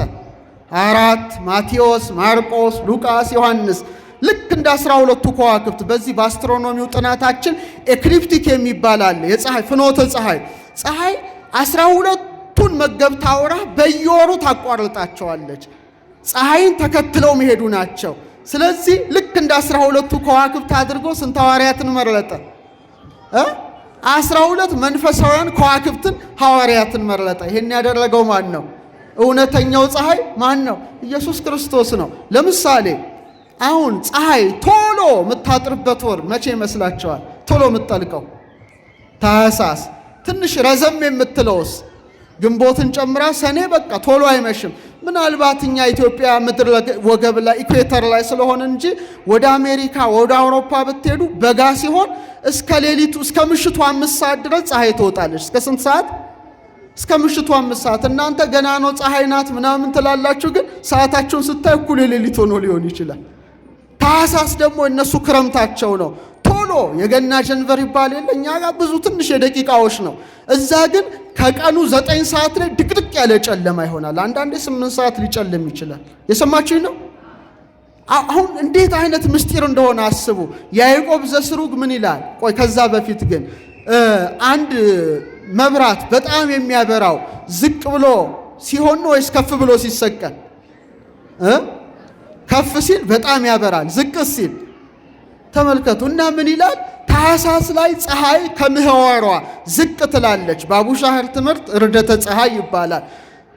4 ማቴዎስ፣ ማርቆስ፣ ሉቃስ፣ ዮሐንስ። ልክ እንደ 12ቱ ከዋክብት በዚህ በአስትሮኖሚው ጥናታችን ኤክሊፕቲክ የሚባል አለ። የፀሐይ ፍኖተ ፀሐይ 12ቱን መገብታ አውራ በየወሩ ታቋርጣቸዋለች። ፀሐይን ተከትለው መሄዱ ናቸው። ስለዚህ ልክ እንደ 12ቱ ከዋክብት አድርጎ ስንት ሐዋርያትን መረጠ? 12 መንፈሳውያን ከዋክብትን ሐዋርያትን መረጠ። ይሄን ያደረገው ማን ነው? እውነተኛው ፀሐይ ማን ነው? ኢየሱስ ክርስቶስ ነው። ለምሳሌ አሁን ፀሐይ ቶሎ የምታጥርበት ወር መቼ ይመስላችኋል? ቶሎ የምትጠልቀው ታኅሳስ። ትንሽ ረዘም የምትለውስ ግንቦትን ጨምራ ሰኔ። በቃ ቶሎ አይመሽም። ምናልባት እኛ ኢትዮጵያ ምድር ወገብ ላይ ኢኩዌተር ላይ ስለሆነ እንጂ ወደ አሜሪካ ወደ አውሮፓ ብትሄዱ በጋ ሲሆን እስከ ሌሊቱ እስከ ምሽቱ 5 ሰዓት ድረስ ፀሐይ ትወጣለች። እስከ ስንት ሰዓት? እስከ ምሽቱ 5 ሰዓት። እናንተ ገና ነው ፀሐይ ናት ምናምን ትላላችሁ፣ ግን ሰዓታቸውን ስታይ እኩል ሌሊት ሆኖ ሊሆን ይችላል። ታኅሳስ ደግሞ እነሱ ክረምታቸው ነው። ቶሎ የገና ጀንቨር ይባል የለ እኛ ጋር ብዙ ትንሽ የደቂቃዎች ነው። እዛ ግን ከቀኑ 9 ሰዓት ላይ ድቅድቅ ያለ ጨለማ ይሆናል። አንዳንዴ 8 ሰዓት ሊጨልም ይችላል። የሰማችሁኝ ነው? አሁን እንዴት አይነት ምስጢር እንደሆነ አስቡ። ያዕቆብ ዘስሩግ ምን ይላል? ቆይ ከዛ በፊት ግን አንድ መብራት በጣም የሚያበራው ዝቅ ብሎ ሲሆን ወይስ ከፍ ብሎ ሲሰቀል? ከፍ ሲል በጣም ያበራል፣ ዝቅ ሲል ተመልከቱ። እና ምን ይላል? ታኅሳስ ላይ ፀሐይ ከምህዋሯ ዝቅ ትላለች። በአቡሻህር ትምህርት እርደተ ፀሐይ ይባላል።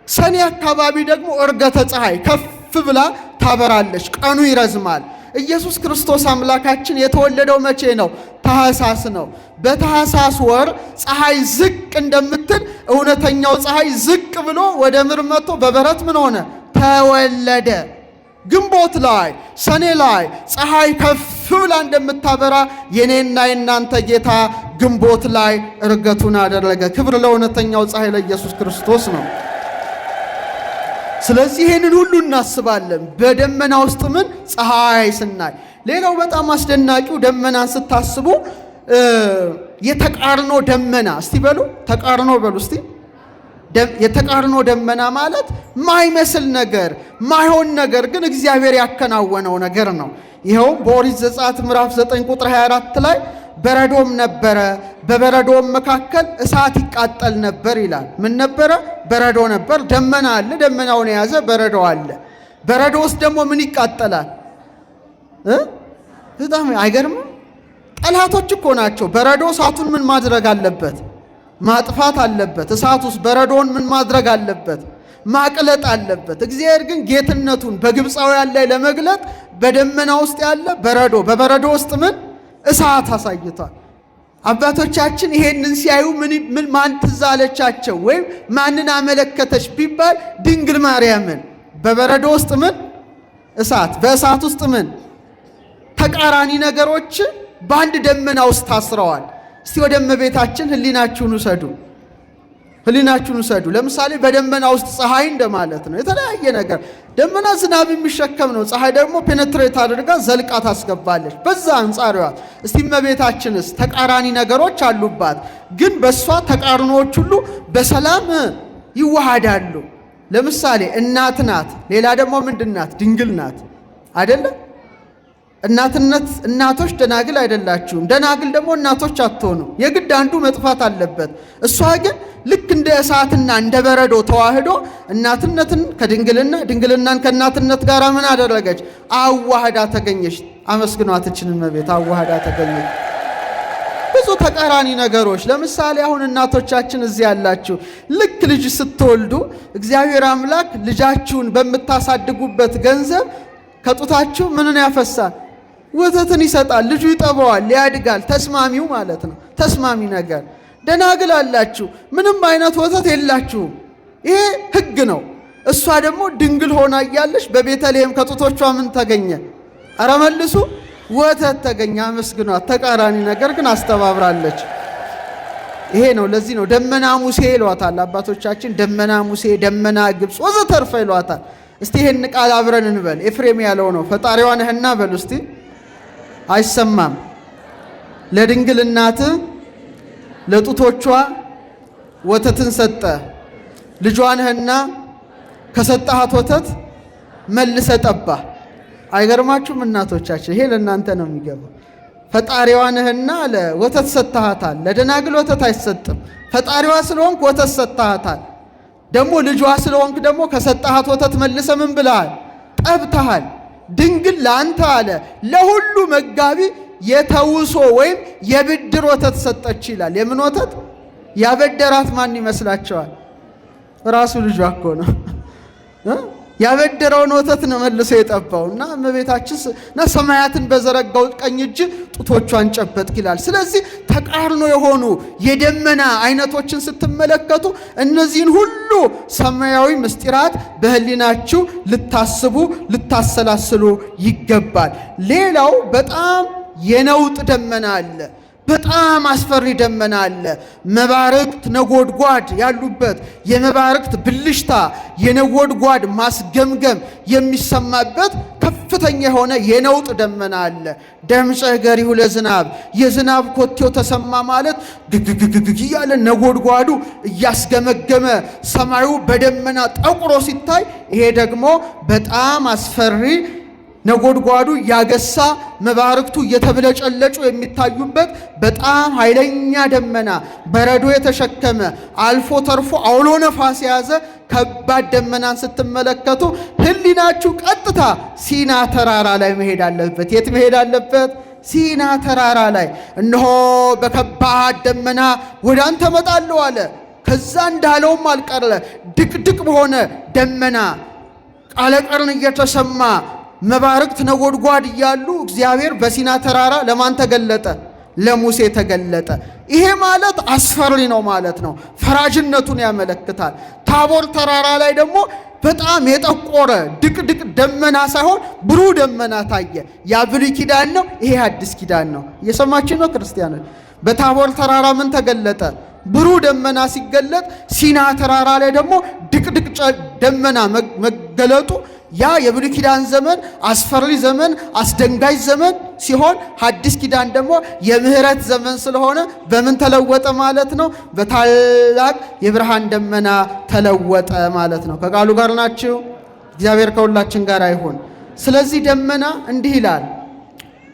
ሰኔ አካባቢ ደግሞ እርገተ ፀሐይ ከፍ ብላ ታበራለች፣ ቀኑ ይረዝማል። ኢየሱስ ክርስቶስ አምላካችን የተወለደው መቼ ነው? ታኅሳስ ነው። በታኅሳስ ወር ፀሐይ ዝቅ እንደምትል እውነተኛው ፀሐይ ዝቅ ብሎ ወደ ምድር መጥቶ በበረት ምን ሆነ? ተወለደ። ግንቦት ላይ ሰኔ ላይ ፀሐይ ከፍ ብላ እንደምታበራ የኔና የናንተ ጌታ ግንቦት ላይ እርገቱን አደረገ። ክብር ለእውነተኛው ፀሐይ ለኢየሱስ ክርስቶስ ነው። ስለዚህ ይህንን ሁሉ እናስባለን በደመና ውስጥ ምን ፀሐይ ስናይ። ሌላው በጣም አስደናቂው ደመናን ስታስቡ የተቃርኖ ደመና እስቲ በሉ፣ ተቃርኖ በሉ እስቲ። የተቃርኖ ደመና ማለት ማይመስል ነገር ማይሆን ነገር ግን እግዚአብሔር ያከናወነው ነገር ነው። ይኸውም በኦሪት ዘጸአት ምዕራፍ 9 ቁጥር 24 ላይ በረዶም ነበረ፣ በበረዶም መካከል እሳት ይቃጠል ነበር ይላል። ምን ነበረ? በረዶ ነበር። ደመና አለ፣ ደመናውን የያዘ በረዶ አለ። በረዶ ውስጥ ደግሞ ምን ይቃጠላል? በጣም አይገርምም? ጠላቶች እኮ ናቸው። በረዶ እሳቱን ምን ማድረግ አለበት? ማጥፋት አለበት። እሳት ውስጥ በረዶውን ምን ማድረግ አለበት? ማቅለጥ አለበት። እግዚአብሔር ግን ጌትነቱን በግብፃውያን ላይ ለመግለጥ በደመና ውስጥ ያለ በረዶ፣ በበረዶ ውስጥ ምን እሳት አሳይቷል። አባቶቻችን ይሄንን ሲያዩ ምን ማን ትዝ አለቻቸው ወይም ማንን አመለከተች ቢባል ድንግል ማርያምን። በበረዶ ውስጥ ምን እሳት፣ በእሳት ውስጥ ምን ተቃራኒ ነገሮች በአንድ ደመና ውስጥ ታስረዋል። እስቲ ወደ እመቤታችን ህሊናችሁን ውሰዱ፣ ህሊናችሁን ውሰዱ። ለምሳሌ በደመና ውስጥ ፀሐይ እንደማለት ነው። የተለያየ ነገር ደመና ዝናብ የሚሸከም ነው። ፀሐይ ደግሞ ፔኔትሬት አድርጋ ዘልቃ ታስገባለች። በዛ አንጻሪዋ እስቲ እመቤታችንስ ተቃራኒ ነገሮች አሉባት፣ ግን በእሷ ተቃርኖዎች ሁሉ በሰላም ይዋሃዳሉ። ለምሳሌ እናት ናት። ሌላ ደግሞ ምንድን ናት? ድንግል ናት አይደለም? እናቶች ደናግል አይደላችሁም። ደናግል ደግሞ እናቶች አትሆኑ። የግድ አንዱ መጥፋት አለበት። እሷ ግን ልክ እንደ እሳትና እንደ በረዶ ተዋህዶ እናትነትን ከድንግልና ድንግልናን ከእናትነት ጋር ምን አደረገች? አዋህዳ ተገኘች። አመስግኗትችን እመቤት አዋህዳ ተገኘች። ብዙ ተቃራኒ ነገሮች። ለምሳሌ አሁን እናቶቻችን እዚህ ያላችሁ ልክ ልጅ ስትወልዱ እግዚአብሔር አምላክ ልጃችሁን በምታሳድጉበት ገንዘብ ከጡታችሁ ምንን ያፈሳል? ወተትን ይሰጣል። ልጁ ይጠባዋል፣ ያድጋል። ተስማሚው ማለት ነው። ተስማሚ ነገር። ደናግል አላችሁ፣ ምንም አይነት ወተት የላችሁም። ይሄ ሕግ ነው። እሷ ደግሞ ድንግል ሆና እያለች በቤተልሔም ከጡቶቿ ምን ተገኘ? ኧረ መልሱ፣ ወተት ተገኘ። አመስግኗት። ተቃራኒ ነገር ግን አስተባብራለች። ይሄ ነው። ለዚህ ነው ደመና ሙሴ ይሏታል አባቶቻችን። ደመና ሙሴ፣ ደመና ግብፅ ወዘተርፈ ይሏታል። እስቲ ይሄን ቃል አብረን እንበል። ኤፍሬም ያለው ነው። ፈጣሪዋ ነህና በሉ እስቲ። አይሰማም። ለድንግል እናት ለጡቶቿ ወተትን ሰጠ። ልጇ ነህና ከሰጣሃት ወተት መልሰ ጠባ። አይገርማችሁም እናቶቻችን? ይሄ ለእናንተ ነው የሚገባው። ፈጣሪዋ ነህና አለ ወተት ሰጥሃታል። ለደናግል ወተት አይሰጥም። ፈጣሪዋ ስለሆንክ ወተት ሰጥሃታል። ደግሞ ልጇ ስለሆንክ ደግሞ ከሰጣሃት ወተት መልሰ ምን ብለሃል? ጠብተሃል። ድንግል ለአንተ አለ ለሁሉ መጋቢ የተውሶ ወይም የብድር ወተት ሰጠች ይላል። የምን ወተት? ያበደራት ማን ይመስላችኋል? ራሱ ልጇ እኮ ነው። ያበደረውን ወተት ነው መልሶ የጠባው። እና እመቤታችን ሰማያትን በዘረጋው ቀኝ እጅ ጡቶቿን ጨበጥክ ይላል። ስለዚህ ተቃርኖ የሆኑ የደመና አይነቶችን ስትመለከቱ እነዚህን ሁሉ ሰማያዊ ምስጢራት በሕሊናችሁ ልታስቡ ልታሰላስሉ ይገባል። ሌላው በጣም የነውጥ ደመና አለ። በጣም አስፈሪ ደመና አለ። መባረቅት ነጎድጓድ ያሉበት የመባረቅት ብልሽታ የነጎድጓድ ማስገምገም የሚሰማበት ከፍተኛ የሆነ የነውጥ ደመና አለ። ደምፀ ገሪሁ ለዝናብ የዝናብ ኮቴው ተሰማ ማለት ግግግግግ እያለ ነጎድጓዱ እያስገመገመ ሰማዩ በደመና ጠቁሮ ሲታይ ይሄ ደግሞ በጣም አስፈሪ ነጎድጓዱ ያገሳ መባረቅቱ እየተብለጨለጩ የሚታዩበት በጣም ኃይለኛ ደመና በረዶ የተሸከመ አልፎ ተርፎ አውሎ ነፋስ የያዘ ከባድ ደመናን ስትመለከቱ ሕሊናችሁ ቀጥታ ሲና ተራራ ላይ መሄድ አለበት። የት መሄድ አለበት? ሲና ተራራ ላይ። እነሆ በከባድ ደመና ወደ አንተ እመጣለሁ አለ። ከዛ እንዳለውም አልቀረ ድቅድቅ በሆነ ደመና ቃለ ቀርን እየተሰማ መባረቅት ነጎድጓድ እያሉ እግዚአብሔር በሲና ተራራ ለማን ተገለጠ? ለሙሴ ተገለጠ። ይሄ ማለት አስፈሪ ነው ማለት ነው። ፈራጅነቱን ያመለክታል። ታቦር ተራራ ላይ ደግሞ በጣም የጠቆረ ድቅድቅ ደመና ሳይሆን ብሩህ ደመና ታየ። ያ ብሉይ ኪዳን ነው፣ ይሄ አዲስ ኪዳን ነው። እየሰማችን ነው ክርስቲያኖች? በታቦር ተራራ ምን ተገለጠ? ብሩህ ደመና ሲገለጥ፣ ሲና ተራራ ላይ ደግሞ ድቅድቅ ደመና መገለጡ ያ የብሉይ ኪዳን ዘመን አስፈሪ ዘመን አስደንጋጭ ዘመን ሲሆን ሐዲስ ኪዳን ደግሞ የምህረት ዘመን ስለሆነ በምን ተለወጠ ማለት ነው? በታላቅ የብርሃን ደመና ተለወጠ ማለት ነው። ከቃሉ ጋር ናችሁ? እግዚአብሔር ከሁላችን ጋር አይሁን። ስለዚህ ደመና እንዲህ ይላል።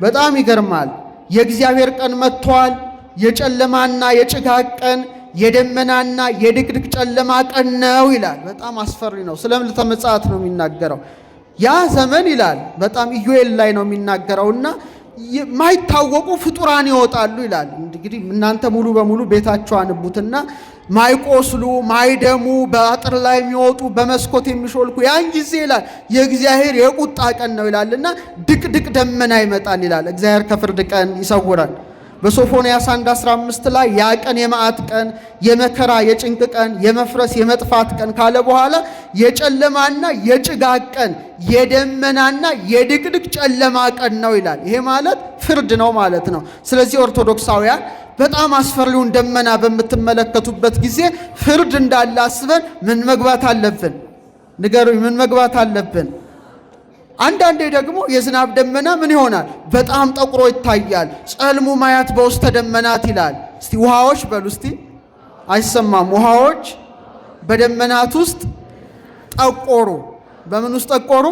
በጣም ይገርማል። የእግዚአብሔር ቀን መጥቷል። የጨለማና የጭጋግ ቀን የደመናና የድቅድቅ ጨለማ ቀን ነው ይላል። በጣም አስፈሪ ነው። ስለ ምልዕተ ምጽአት ነው የሚናገረው። ያ ዘመን ይላል በጣም ኢዮኤል ላይ ነው የሚናገረውና ማይታወቁ ፍጡራን ይወጣሉ ይላል። እንግዲህ እናንተ ሙሉ በሙሉ ቤታችሁ አንቡትና ማይቆስሉ ማይደሙ በአጥር ላይ የሚወጡ በመስኮት የሚሾልኩ ያን ጊዜ ይላል የእግዚአብሔር የቁጣ ቀን ነው ይላልና ድቅድቅ ደመና ይመጣል ይላል። እግዚአብሔር ከፍርድ ቀን ይሰውራል። በሶፎንያስ 1:15 ላይ ያ ቀን የመዓት ቀን የመከራ የጭንቅ ቀን የመፍረስ የመጥፋት ቀን ካለ በኋላ የጨለማና የጭጋግ ቀን የደመናና የድቅድቅ ጨለማ ቀን ነው ይላል። ይሄ ማለት ፍርድ ነው ማለት ነው። ስለዚህ ኦርቶዶክሳውያን በጣም አስፈሪውን ደመና በምትመለከቱበት ጊዜ ፍርድ እንዳለ አስበን ምን መግባት አለብን? ንገሩኝ፣ ምን መግባት አለብን? አንዳንዴ ደግሞ የዝናብ ደመና ምን ይሆናል? በጣም ጠቁሮ ይታያል። ጸልሙ ማያት በውስተ ደመናት ይላል። እስቲ ውሃዎች በሉ እስቲ። አይሰማም። ውሃዎች በደመናት ውስጥ ጠቆሩ። በምን ውስጥ ጠቆሩ?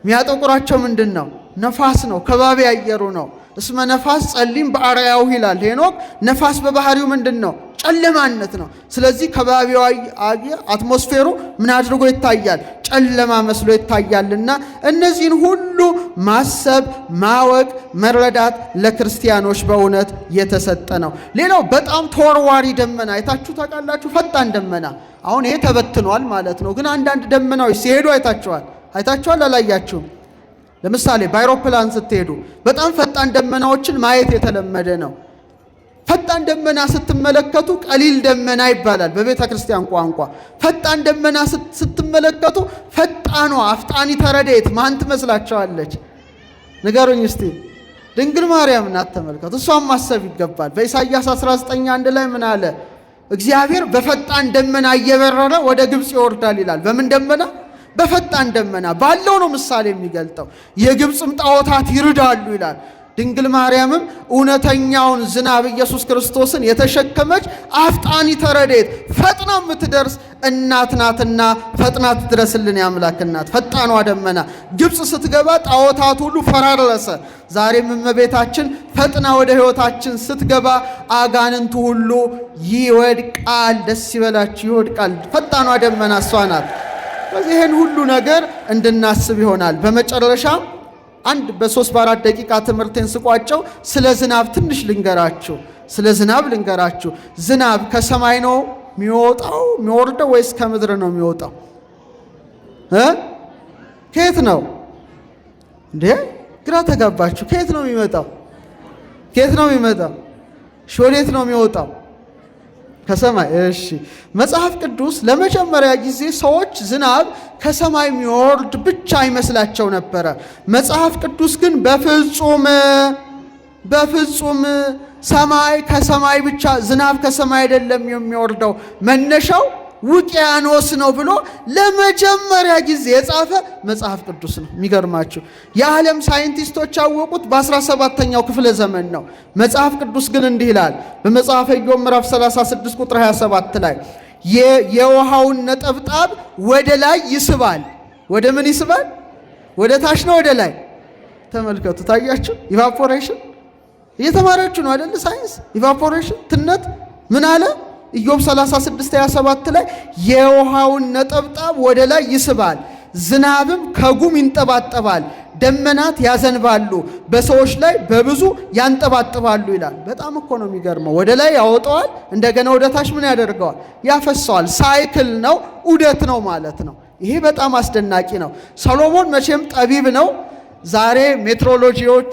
የሚያጠቁራቸው ምንድን ነው? ነፋስ ነው። ከባቢ አየሩ ነው። እስመ ነፋስ ጸሊም በአርአያው ይላል ሄኖክ። ነፋስ በባህሪው ምንድን ነው? ጨለማነት ነው። ስለዚህ ከባቢው አትሞስፌሩ ምን አድርጎ ይታያል? ጨለማ መስሎ ይታያልና እነዚህን ሁሉ ማሰብ፣ ማወቅ፣ መረዳት ለክርስቲያኖች በእውነት የተሰጠ ነው። ሌላው በጣም ተወርዋሪ ደመና አይታችሁ ታውቃላችሁ? ፈጣን ደመና። አሁን ይሄ ተበትኗል ማለት ነው። ግን አንዳንድ ደመናዎች ሲሄዱ አይታችኋል? አላያችሁም? ለምሳሌ በአይሮፕላን ስትሄዱ በጣም ፈጣን ደመናዎችን ማየት የተለመደ ነው። ፈጣን ደመና ስትመለከቱ ቀሊል ደመና ይባላል በቤተ ክርስቲያን ቋንቋ። ፈጣን ደመና ስትመለከቱ ፈጣኗ አፍጣኒተ ረድኤት ማን ትመስላችኋለች? ንገሩኝ እስቲ። ድንግል ማርያም ናት። ተመልከቱ። እሷም ማሰብ ይገባል። በኢሳይያስ 19:1 ላይ ምን አለ? እግዚአብሔር በፈጣን ደመና እየበረረ ወደ ግብፅ ይወርዳል ይላል። በምን ደመና? በፈጣን ደመና ባለው ነው ምሳሌ የሚገልጠው። የግብፅም ጣዖታት ይርዳሉ ይላል። ድንግል ማርያምም እውነተኛውን ዝናብ ኢየሱስ ክርስቶስን የተሸከመች አፍጣኒተ ረድኤት ፈጥና የምትደርስ እናት ናትና ፈጥና ትድረስልን የአምላክ እናት። ፈጣኗ ደመና ግብፅ ስትገባ ጣዖታት ሁሉ ፈራረሰ። ዛሬም እመቤታችን ፈጥና ወደ ሕይወታችን ስትገባ አጋንንቱ ሁሉ ይወድቃል። ደስ ይበላችሁ፣ ይወድቃል። ፈጣኗ ደመና እሷ ናት። ይህን ሁሉ ነገር እንድናስብ ይሆናል። በመጨረሻ አንድ በ3-4 ደቂቃ ትምህርቴን ስቋጨው ስለ ዝናብ ትንሽ ልንገራችሁ። ስለ ዝናብ ልንገራችሁ። ዝናብ ከሰማይ ነው የሚወርደው ወይስ ከምድር ነው የሚወጣው? ከየት ነው እንዴ? ግራ ተጋባችሁ። ከየት ነው የሚመጣው? ከየት ነው የሚመጣው? ወዴት ነው የሚወጣው? ከሰማይ። እሺ፣ መጽሐፍ ቅዱስ ለመጀመሪያ ጊዜ ሰዎች ዝናብ ከሰማይ የሚወርድ ብቻ ይመስላቸው ነበረ። መጽሐፍ ቅዱስ ግን በፍጹም ሰማይ ከሰማይ ብቻ ዝናብ ከሰማይ አይደለም የሚወርደው መነሻው ውቅያኖስ ነው ብሎ ለመጀመሪያ ጊዜ የጻፈ መጽሐፍ ቅዱስ ነው። የሚገርማችሁ የዓለም ሳይንቲስቶች ያወቁት በ17ኛው ክፍለ ዘመን ነው። መጽሐፍ ቅዱስ ግን እንዲህ ይላል በመጽሐፈ ኢዮብ ምዕራፍ 36 ቁጥር 27 ላይ የውሃውን ነጠብጣብ ወደ ላይ ይስባል። ወደ ምን ይስባል? ወደ ታች ነው ወደ ላይ? ተመልከቱ። ታያችሁ? ኢቫፖሬሽን እየተማራችሁ ነው አይደል? ሳይንስ ኢቫፖሬሽን ትነት ምን አለ? ኢዮብ 36:27 ላይ የውሃውን ነጠብጣብ ወደ ላይ ይስባል፣ ዝናብም ከጉም ይንጠባጠባል፣ ደመናት ያዘንባሉ፣ በሰዎች ላይ በብዙ ያንጠባጥባሉ ይላል። በጣም እኮ ነው የሚገርመው። ወደ ላይ ያወጣዋል፣ እንደገና ወደ ታች ምን ያደርገዋል? ያፈሰዋል። ሳይክል ነው፣ ዑደት ነው ማለት ነው። ይሄ በጣም አስደናቂ ነው። ሰሎሞን መቼም ጠቢብ ነው። ዛሬ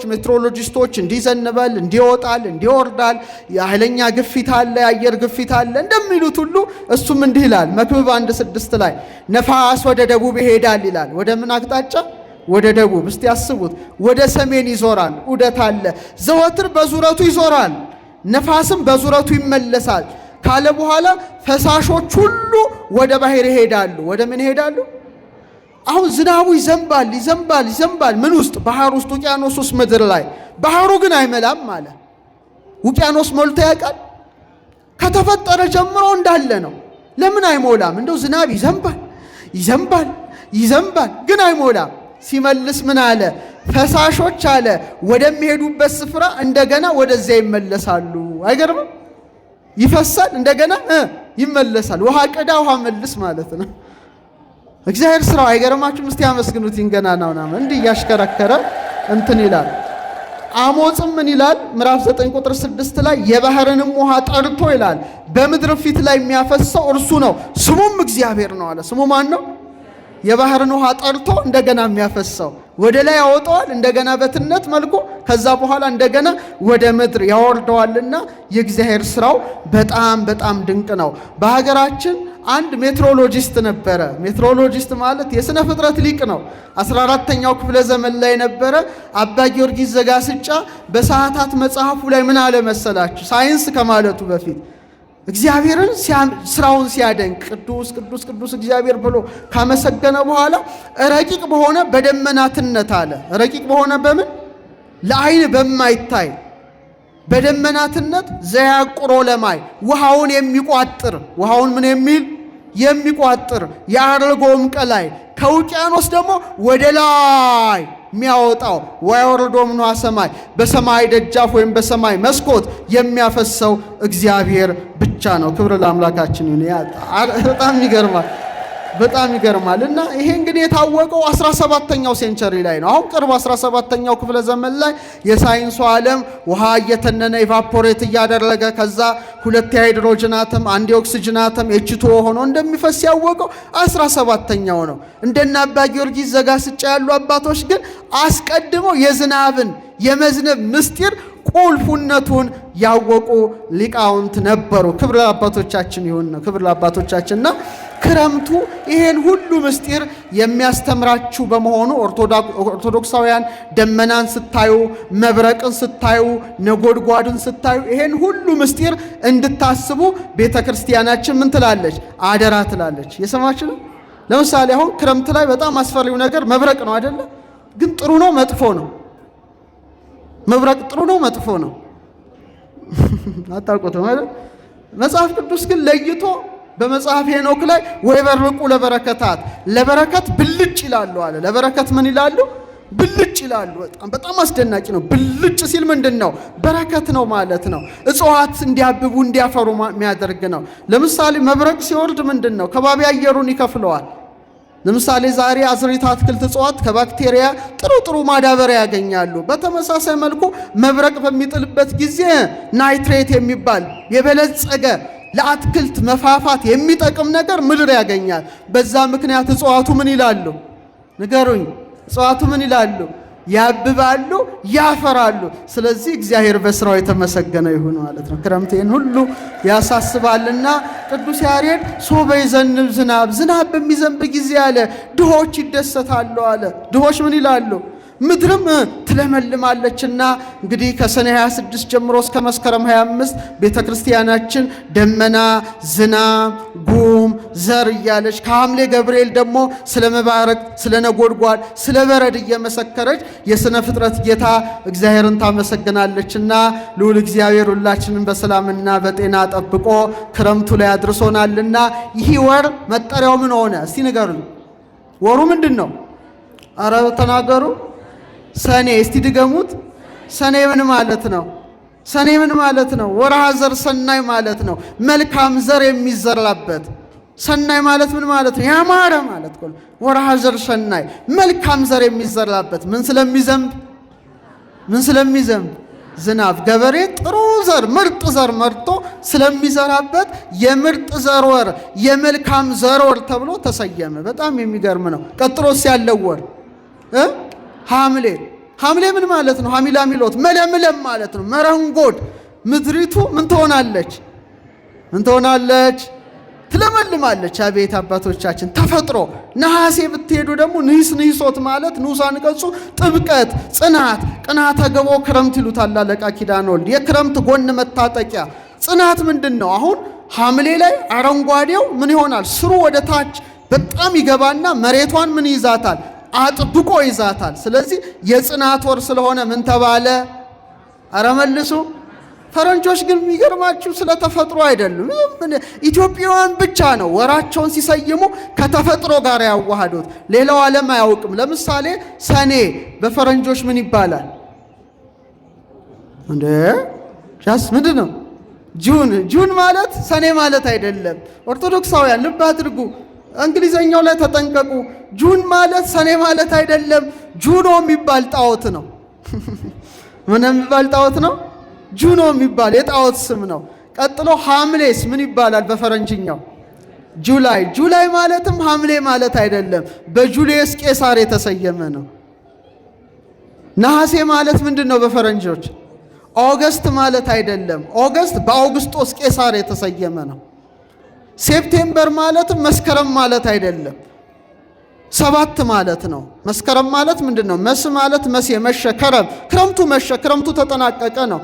ሜትሮሎጂስቶች እንዲዘንባል፣ እንዲወጣል፣ እንዲወርዳል፣ የኃይለኛ ግፊት አለ፣ የአየር ግፊት አለ እንደሚሉት ሁሉ እሱም እንዲህ ይላል መክብብ 1:6 ላይ ነፋስ ወደ ደቡብ ይሄዳል ይላል። ወደ ምን አቅጣጫ? ወደ ደቡብ። እስቲ ያስቡት። ወደ ሰሜን ይዞራል፣ ዑደት አለ። ዘወትር በዙረቱ ይዞራል፣ ነፋስም በዙረቱ ይመለሳል ካለ በኋላ ፈሳሾች ሁሉ ወደ ባህር ይሄዳሉ። ወደ ምን ይሄዳሉ? አሁን ዝናቡ ይዘንባል። ምን ውስጥ? ባህር ውስጥ፣ ውቅያኖስ ውስጥ፣ ምድር ላይ። ባህሩ ግን አይመላም አለ። ውቅያኖስ ሞልቶ ያውቃል? ከተፈጠረ ጀምሮ እንዳለ ነው። ለምን አይሞላም? እንደው ዝናብ ይዘንባል ግን አይሞላም። ሲመልስ ምን አለ? ፈሳሾች አለ ወደሚሄዱበት ስፍራ እንደገና ወደዚያ ይመለሳሉ። አይገርምም? ይፈሳል፣ እንደገና ይመለሳል። ውሃ ቅዳ ውሃ መልስ ማለት ነው። እግዚአብሔር ስራው አይገርማችሁም? እስቲ ያመስግኑት። ይንገና ነውና እንዲህ እያሽከረከረ እንትን ይላል። አሞጽም ምን ይላል? ምዕራፍ 9 ቁጥር 6 ላይ የባህርንም ውሃ ጠርቶ ይላል በምድር ፊት ላይ የሚያፈሰው እርሱ ነው፣ ስሙም እግዚአብሔር ነው አለ። ስሙ ማን ነው? የባህርን ውሃ ጠርቶ እንደገና የሚያፈሰው ወደ ላይ ያወጣዋል፣ እንደገና በትነት መልኩ፣ ከዛ በኋላ እንደገና ወደ ምድር ያወርደዋልና የእግዚአብሔር ስራው በጣም በጣም ድንቅ ነው። በሀገራችን አንድ ሜትሮሎጂስት ነበረ። ሜትሮሎጂስት ማለት የሥነ ፍጥረት ሊቅ ነው። 14ኛው ክፍለ ዘመን ላይ ነበረ። አባ ጊዮርጊስ ዘጋስጫ በሰዓታት መጽሐፉ ላይ ምን አለ መሰላችሁ? ሳይንስ ከማለቱ በፊት እግዚአብሔርን ስራውን ሲያደንቅ ቅዱስ ቅዱስ ቅዱስ እግዚአብሔር ብሎ ካመሰገነ በኋላ ረቂቅ በሆነ በደመናትነት አለ። ረቂቅ በሆነ በምን? ለዓይን በማይታይ በደመናትነት ዘያቁሮ ለማይ ውሃውን የሚቋጥር ውሃውን ምን የሚል የሚቋጥር የአርጎም ቀላይ ከውቅያኖስ ደግሞ ወደ ላይ የሚያወጣው ወይወርዶም ነው ሰማይ በሰማይ ደጃፍ ወይም በሰማይ መስኮት የሚያፈሰው እግዚአብሔር ብቻ ነው። ክብር ለአምላካችን ይሁን። በጣም ይገርማል። እና ይሄ እንግዲህ የታወቀው 17ኛው ሴንቸሪ ላይ ነው። አሁን ቅርብ 17ኛው ክፍለ ዘመን ላይ የሳይንሱ ዓለም ውሃ እየተነነ ኢቫፖሬት እያደረገ ከዛ 2 የሃይድሮጅን አተም 1 የኦክሲጅን አተም H2O ሆኖ እንደሚፈስ ያወቀው 17ኛው ነው። እንደና አባ ጊዮርጊስ ዘጋስጫ ያሉ አባቶች ግን አስቀድመው የዝናብን የመዝነብ ምስጢር ቁልፉነቱን ያወቁ ሊቃውንት ነበሩ። ክብር ለአባቶቻችን ይሁን ነው። ክብር ለአባቶቻችንና ክረምቱ ይሄን ሁሉ ምስጢር የሚያስተምራችሁ በመሆኑ ኦርቶዶክሳውያን ደመናን ስታዩ፣ መብረቅን ስታዩ፣ ነጎድጓድን ስታዩ ይሄን ሁሉ ምስጢር እንድታስቡ ቤተ ክርስቲያናችን ምን ትላለች? አደራ ትላለች። የሰማችሁ ነው። ለምሳሌ አሁን ክረምት ላይ በጣም አስፈሪው ነገር መብረቅ ነው አይደለ? ግን ጥሩ ነው መጥፎ ነው? መብረቅ ጥሩ ነው መጥፎ ነው? አታውቁትም አይደል? መጽሐፍ ቅዱስ ግን ለይቶ በመጽሐፍ ሄኖክ ላይ ወይበርቁ ለበረከታት ለበረከት ብልጭ ይላሉ አለ። ለበረከት ምን ይላሉ? ብልጭ ይላሉ። በጣም አስደናቂ ነው። ብልጭ ሲል ምንድን ነው? በረከት ነው ማለት ነው። እጽዋት እንዲያብቡ እንዲያፈሩ የሚያደርግ ነው። ለምሳሌ መብረቅ ሲወርድ ምንድን ነው? ከባቢ አየሩን ይከፍለዋል። ለምሳሌ ዛሬ አዝርዕት፣ አትክልት፣ እጽዋት ከባክቴሪያ ጥሩ ማዳበሪያ ያገኛሉ። በተመሳሳይ መልኩ መብረቅ በሚጥልበት ጊዜ ናይትሬት የሚባል የበለጸገ ለአትክልት መፋፋት የሚጠቅም ነገር ምድር ያገኛል። በዛ ምክንያት እጽዋቱ ምን ይላሉ? ንገሩኝ። እጽዋቱ ምን ይላሉ? ያብባሉ፣ ያፈራሉ። ስለዚህ እግዚአብሔር በስራው የተመሰገነ ይሁን ማለት ነው። ክረምቴን ሁሉ ያሳስባልና ቅዱስ ያሬድ ሶበ ይዘንብ ዝናብ፣ ዝናብ በሚዘንብ ጊዜ አለ ድሆች ይደሰታሉ አለ። ድሆች ምን ይላሉ? ምድርም ትለመልማለችና እንግዲህ ከሰኔ 26 ጀምሮ እስከ መስከረም 25 ቤተ ክርስቲያናችን ደመና፣ ዝናብ፣ ጉም፣ ዘር እያለች ከሐምሌ ገብርኤል ደግሞ ስለ መባረቅ፣ ስለ ነጎድጓድ፣ ስለ በረድ እየመሰከረች የሥነ ፍጥረት ጌታ እግዚአብሔርን ታመሰግናለችና ልዑል እግዚአብሔር ሁላችንን በሰላምና በጤና ጠብቆ ክረምቱ ላይ አድርሶናልና ይህ ወር መጠሪያው ምን ሆነ? እስቲ ንገሩኝ። ወሩ ምንድን ነው? አረ ተናገሩ። ሰኔ። እስቲ ድገሙት። ሰኔ ምን ማለት ነው? ሰኔ ምን ማለት ነው? ወርሃ ዘር ሰናይ ማለት ነው። መልካም ዘር የሚዘራበት። ሰናይ ማለት ምን ማለት ነው? ያማረ ማለት ነው። ወርሃ ዘር ሰናይ መልካም ዘር የሚዘራበት። ምን ስለሚዘንብ? ዝናብ። ገበሬ ጥሩ ዘር ምርጥ ዘር መርጦ ስለሚዘራበት የምርጥ ዘር ወር፣ የመልካም ዘር ወር ተብሎ ተሰየመ። በጣም የሚገርም ነው። ቀጥሎስ ያለው ወር ሐምሌ። ሐምሌ ምን ማለት ነው? ሐሚላሚሎት መለምለም ማለት ነው። መረንጎድ። ምድሪቱ ምን ትሆናለች? ትለመልማለች። አቤት አባቶቻችን ተፈጥሮ። ነሐሴ ብትሄዱ ደግሞ ንሂሶት ማለት ንዑስ አንቀጹ ጥብቀት፣ ጽናት፣ ቅናተ ገቦ ክረምት ይሉታል አለቃ ኪዳነ ወልድ። የክረምት ጎን መታጠቂያ ጽናት ምንድን ነው? አሁን ሐምሌ ላይ አረንጓዴው ምን ይሆናል? ስሩ ወደ ታች በጣም ይገባና መሬቷን ምን ይዛታል? አጥብቆ ይዛታል። ስለዚህ የጽናት ወር ስለሆነ ምን ተባለ? አረ መልሱ። ፈረንጆች ግን የሚገርማችሁ ስለ ተፈጥሮ አይደሉም። ኢትዮጵያውያን ብቻ ነው ወራቸውን ሲሰይሙ ከተፈጥሮ ጋር ያዋሃዱት። ሌላው ዓለም አያውቅም። ለምሳሌ ሰኔ በፈረንጆች ምን ይባላል? ምንድን ነው? ጁን ማለት ሰኔ ማለት አይደለም። ኦርቶዶክሳውያን ልብ አድርጉ። እንግሊዘኛው ላይ ተጠንቀቁ። ጁን ማለት ሰኔ ማለት አይደለም። ጁኖ የሚባል ጣዖት ነው። ምን የሚባል ጣዖት ነው? ጁኖ የሚባል የጣዖት ስም ነው። ቀጥሎ ሐምሌስ ምን ይባላል በፈረንጅኛው? ጁላይ። ጁላይ ማለትም ሐምሌ ማለት አይደለም። በጁልየስ ቄሳር የተሰየመ ነው። ነሐሴ ማለት ምንድን ነው በፈረንጆች? ኦገስት ማለት አይደለም። ኦገስት በአውግስጦስ ቄሳር የተሰየመ ነው። ሴፕቴምበር ማለትም መስከረም ማለት አይደለም። 7 ማለት ነው። መስከረም ማለት ምንድን ነው? መስ ማለት መሴ መሸ፣ ክረምቱ መሸ፣ ክረምቱ ተጠናቀቀ ነው።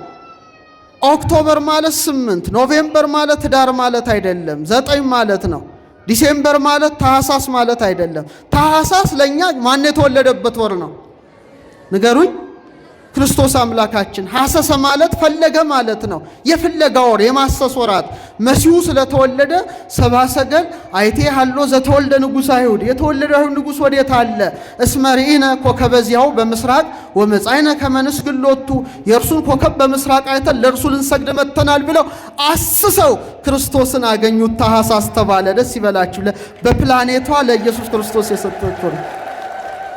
ኦክቶበር ማለት 8፣ ኖቬምበር ማለት ህዳር ማለት አይደለም፣ 9 ማለት ነው። ዲሴምበር ማለት ታህሳስ ማለት አይደለም። ታህሳስ ለእኛ ማን የተወለደበት ወር ነው? ንገሩኝ። ክርስቶስ አምላካችን። ሐሰሰ ማለት ፈለገ ማለት ነው። የፍለጋ ወር፣ የማሰስ ወራት። መሲሁ ስለተወለደ ሰብአ ሰገል አይቴ ሃሎ ዘተወልደ ንጉሥ አይሁድ፣ የተወለደ አይሁድ ንጉሥ ወዴት አለ? እስመ ርኢነ ኮከበ ዚአሁ በምስራቅ ወመጻእነ ከመ ንስግድ ሎቱ፣ የእርሱን ኮከብ በምስራቅ አይተን ለእርሱ ልንሰግድ መጥተናል ብለው አስሰው ክርስቶስን አገኙት። ታኅሳስ ተባለ። ደስ ይበላችሁ። በፕላኔቷ ለኢየሱስ ክርስቶስ የሰጠችው።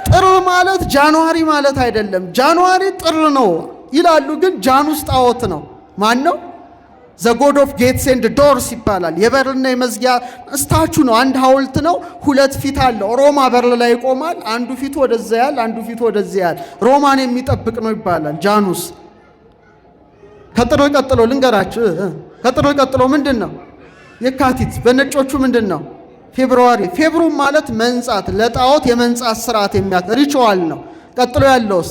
ጥር ማለት ጃንዋሪ ማለት አይደለም። ጃንዋሪ ጥር ነው ይላሉ፣ ግን ጃኑስ ጣዖት ነው። ማን ነው? ዘ ጎድ ኦፍ ጌትስ ኤንድ ዶርስ ይባላል። የበርና የመዝጊያ ስታቹ ነው። አንድ ሐውልት ነው። 2 ፊት አለው። ሮማ በር ላይ ይቆማል። አንዱ ፊቱ ወደዚያ ያል፣ አንዱ ፊቱ ወደዚያ ያል። ሮማን የሚጠብቅ ነው ይባላል። ጃኑስ ከጥር ቀጥሎ ልንገራችሁ። ከጥር ቀጥሎ ምንድነው? የካቲት። በነጮቹ ምንድነው? ፌብሩዋሪ። ፌብሩ ማለት መንጻት፣ ለጣዖት የመንጻት ስርዓት ሪቹዋል ነው። ቀጥሎ ያለውስ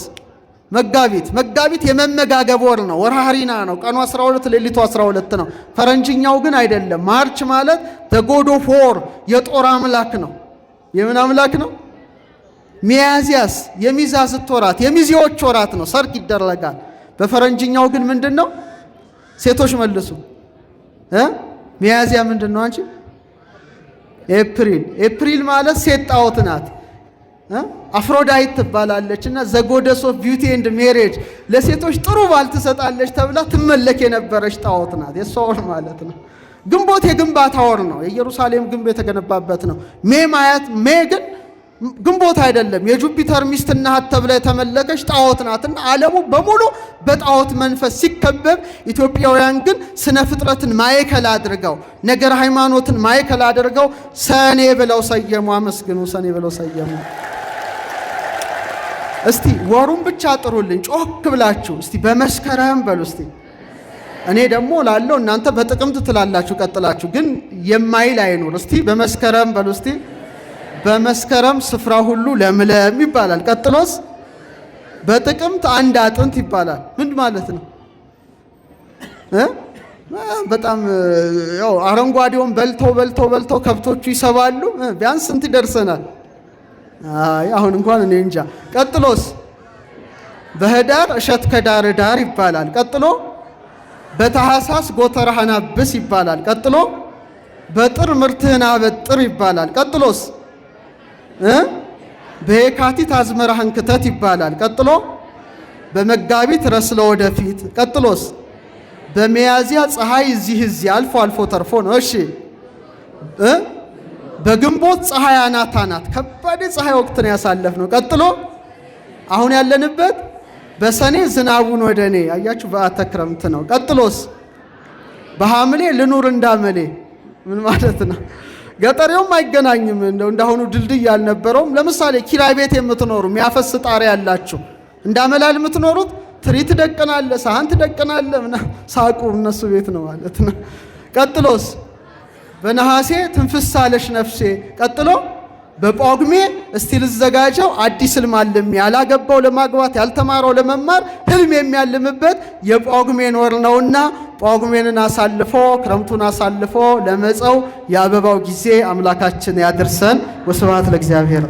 መጋቢት። መጋቢት የመመጋገብ ወር ነው። ወርሃ ኅሪና ነው። ቀኑ 12 ሌሊቱ 12 ነው። ፈረንጅኛው ግን አይደለም። ማርች ማለት ጎድ ኦፍ ዎር የጦር አምላክ ነው። የምን አምላክ ነው? ሚያዚያስ የሚዛዝት ወራት የሚዜዎች ወራት ነው። ሰርግ ይደረጋል። በፈረንጅኛው ግን ምንድነው? ሴቶች መልሱ ሚያዚያ ምንድነው? አንቺ ኤፕሪል። ኤፕሪል ማለት ሴት ጣዖት ናት። አፍሮዳይት ትባላለች እና ዘጎደስ ኦፍ ቢዩቲ ኤንድ ሜሬጅ ለሴቶች ጥሩ ባል ትሰጣለች ተብላ ትመለክ የነበረች ጣዖት ናት። የሷ ወር ማለት ነው። ግንቦት የግንባታ ወር ነው። የኢየሩሳሌም ግንብ የተገነባበት ነው። ሜ ግን ግንቦት አይደለም። የጁፒተር ሚስትና እህት ተብላ የተመለከች ጣዖት ናትና ዓለሙ በሙሉ በጣዖት መንፈስ ሲከበብ፣ ኢትዮጵያውያን ግን ስነ ፍጥረትን ማዕከል አድርገው ነገር ሃይማኖትን ማዕከል አድርገው ሰኔ ብለው ሰየሙ። አመስግኑ፣ ሰኔ ብለው ሰየሙ። እስቲ ወሩን ብቻ ጥሩልኝ ጮክ ብላችሁ እስቲ በመስከረም በሉ እስቲ። እኔ ደግሞ ላለው እናንተ በጥቅምት ትላላችሁ ቀጥላችሁ፣ ግን የማይል አይኖር። እስቲ በመስከረም በሉ እስቲ። በመስከረም ስፍራ ሁሉ ለምለም ይባላል። ቀጥሎስ በጥቅምት አንድ አጥንት ይባላል። ምን ማለት ነው? በጣም ያው አረንጓዴውን በልተው ከብቶቹ ይሰባሉ። ቢያንስ ስንት ይደርሰናል? አሁን እንኳን እኔ እንጃ። ቀጥሎስ በህዳር እሸት ከዳር ዳር ይባላል። ቀጥሎ በታህሳስ ጎተራህን አብስ ይባላል። ቀጥሎ በጥር ምርትህን አበጥር ይባላል። ቀጥሎስ በየካቲት አዝመራህን ክተት ይባላል። ቀጥሎ በመጋቢት ረስለ ወደፊት። ቀጥሎስ በሚያዝያ ፀሐይ እዚህ አልፎ አልፎ ተርፎ ነው። እሺ በግንቦት ፀሐይ አናት ከባድ ፀሐይ ወቅትን ያሳለፍነው። ቀጥሎ አሁን ያለንበት በሰኔ ዝናቡን ወደኔ አያችሁ በአተ ክረምት ነው። ቀጥሎስ በሐምሌ ልኑር እንዳመሌ ምን ማለት ነው? ገጠሬውም አይገናኝም። እንዳሁኑ ድልድይ ያልነበረውም። ለምሳሌ ኪራይ ቤት የምትኖሩ የሚያፈስ ጣሪያ ያላችሁ እንዳመላል የምትኖሩት ትሪት ደቀናለ ሳህን ትደቀናለ ሳቁ እነሱ ቤት ነው ማለት ነው። ቀጥሎስ በነሐሴ ትንፍሳለሽ ነፍሴ። ቀጥሎ በጳጉሜ እስቲ ልዘጋጀው አዲስ ህልም አልም። ያላገባው ለማግባት ያልተማረው ለመማር ህልም የሚያልምበት የጳጉሜን ወር ነውና ጳጉሜንን አሳልፎ ክረምቱን አሳልፎ ለመጸው የአበባው ጊዜ አምላካችን ያድርሰን። ወስብሐት ለእግዚአብሔር።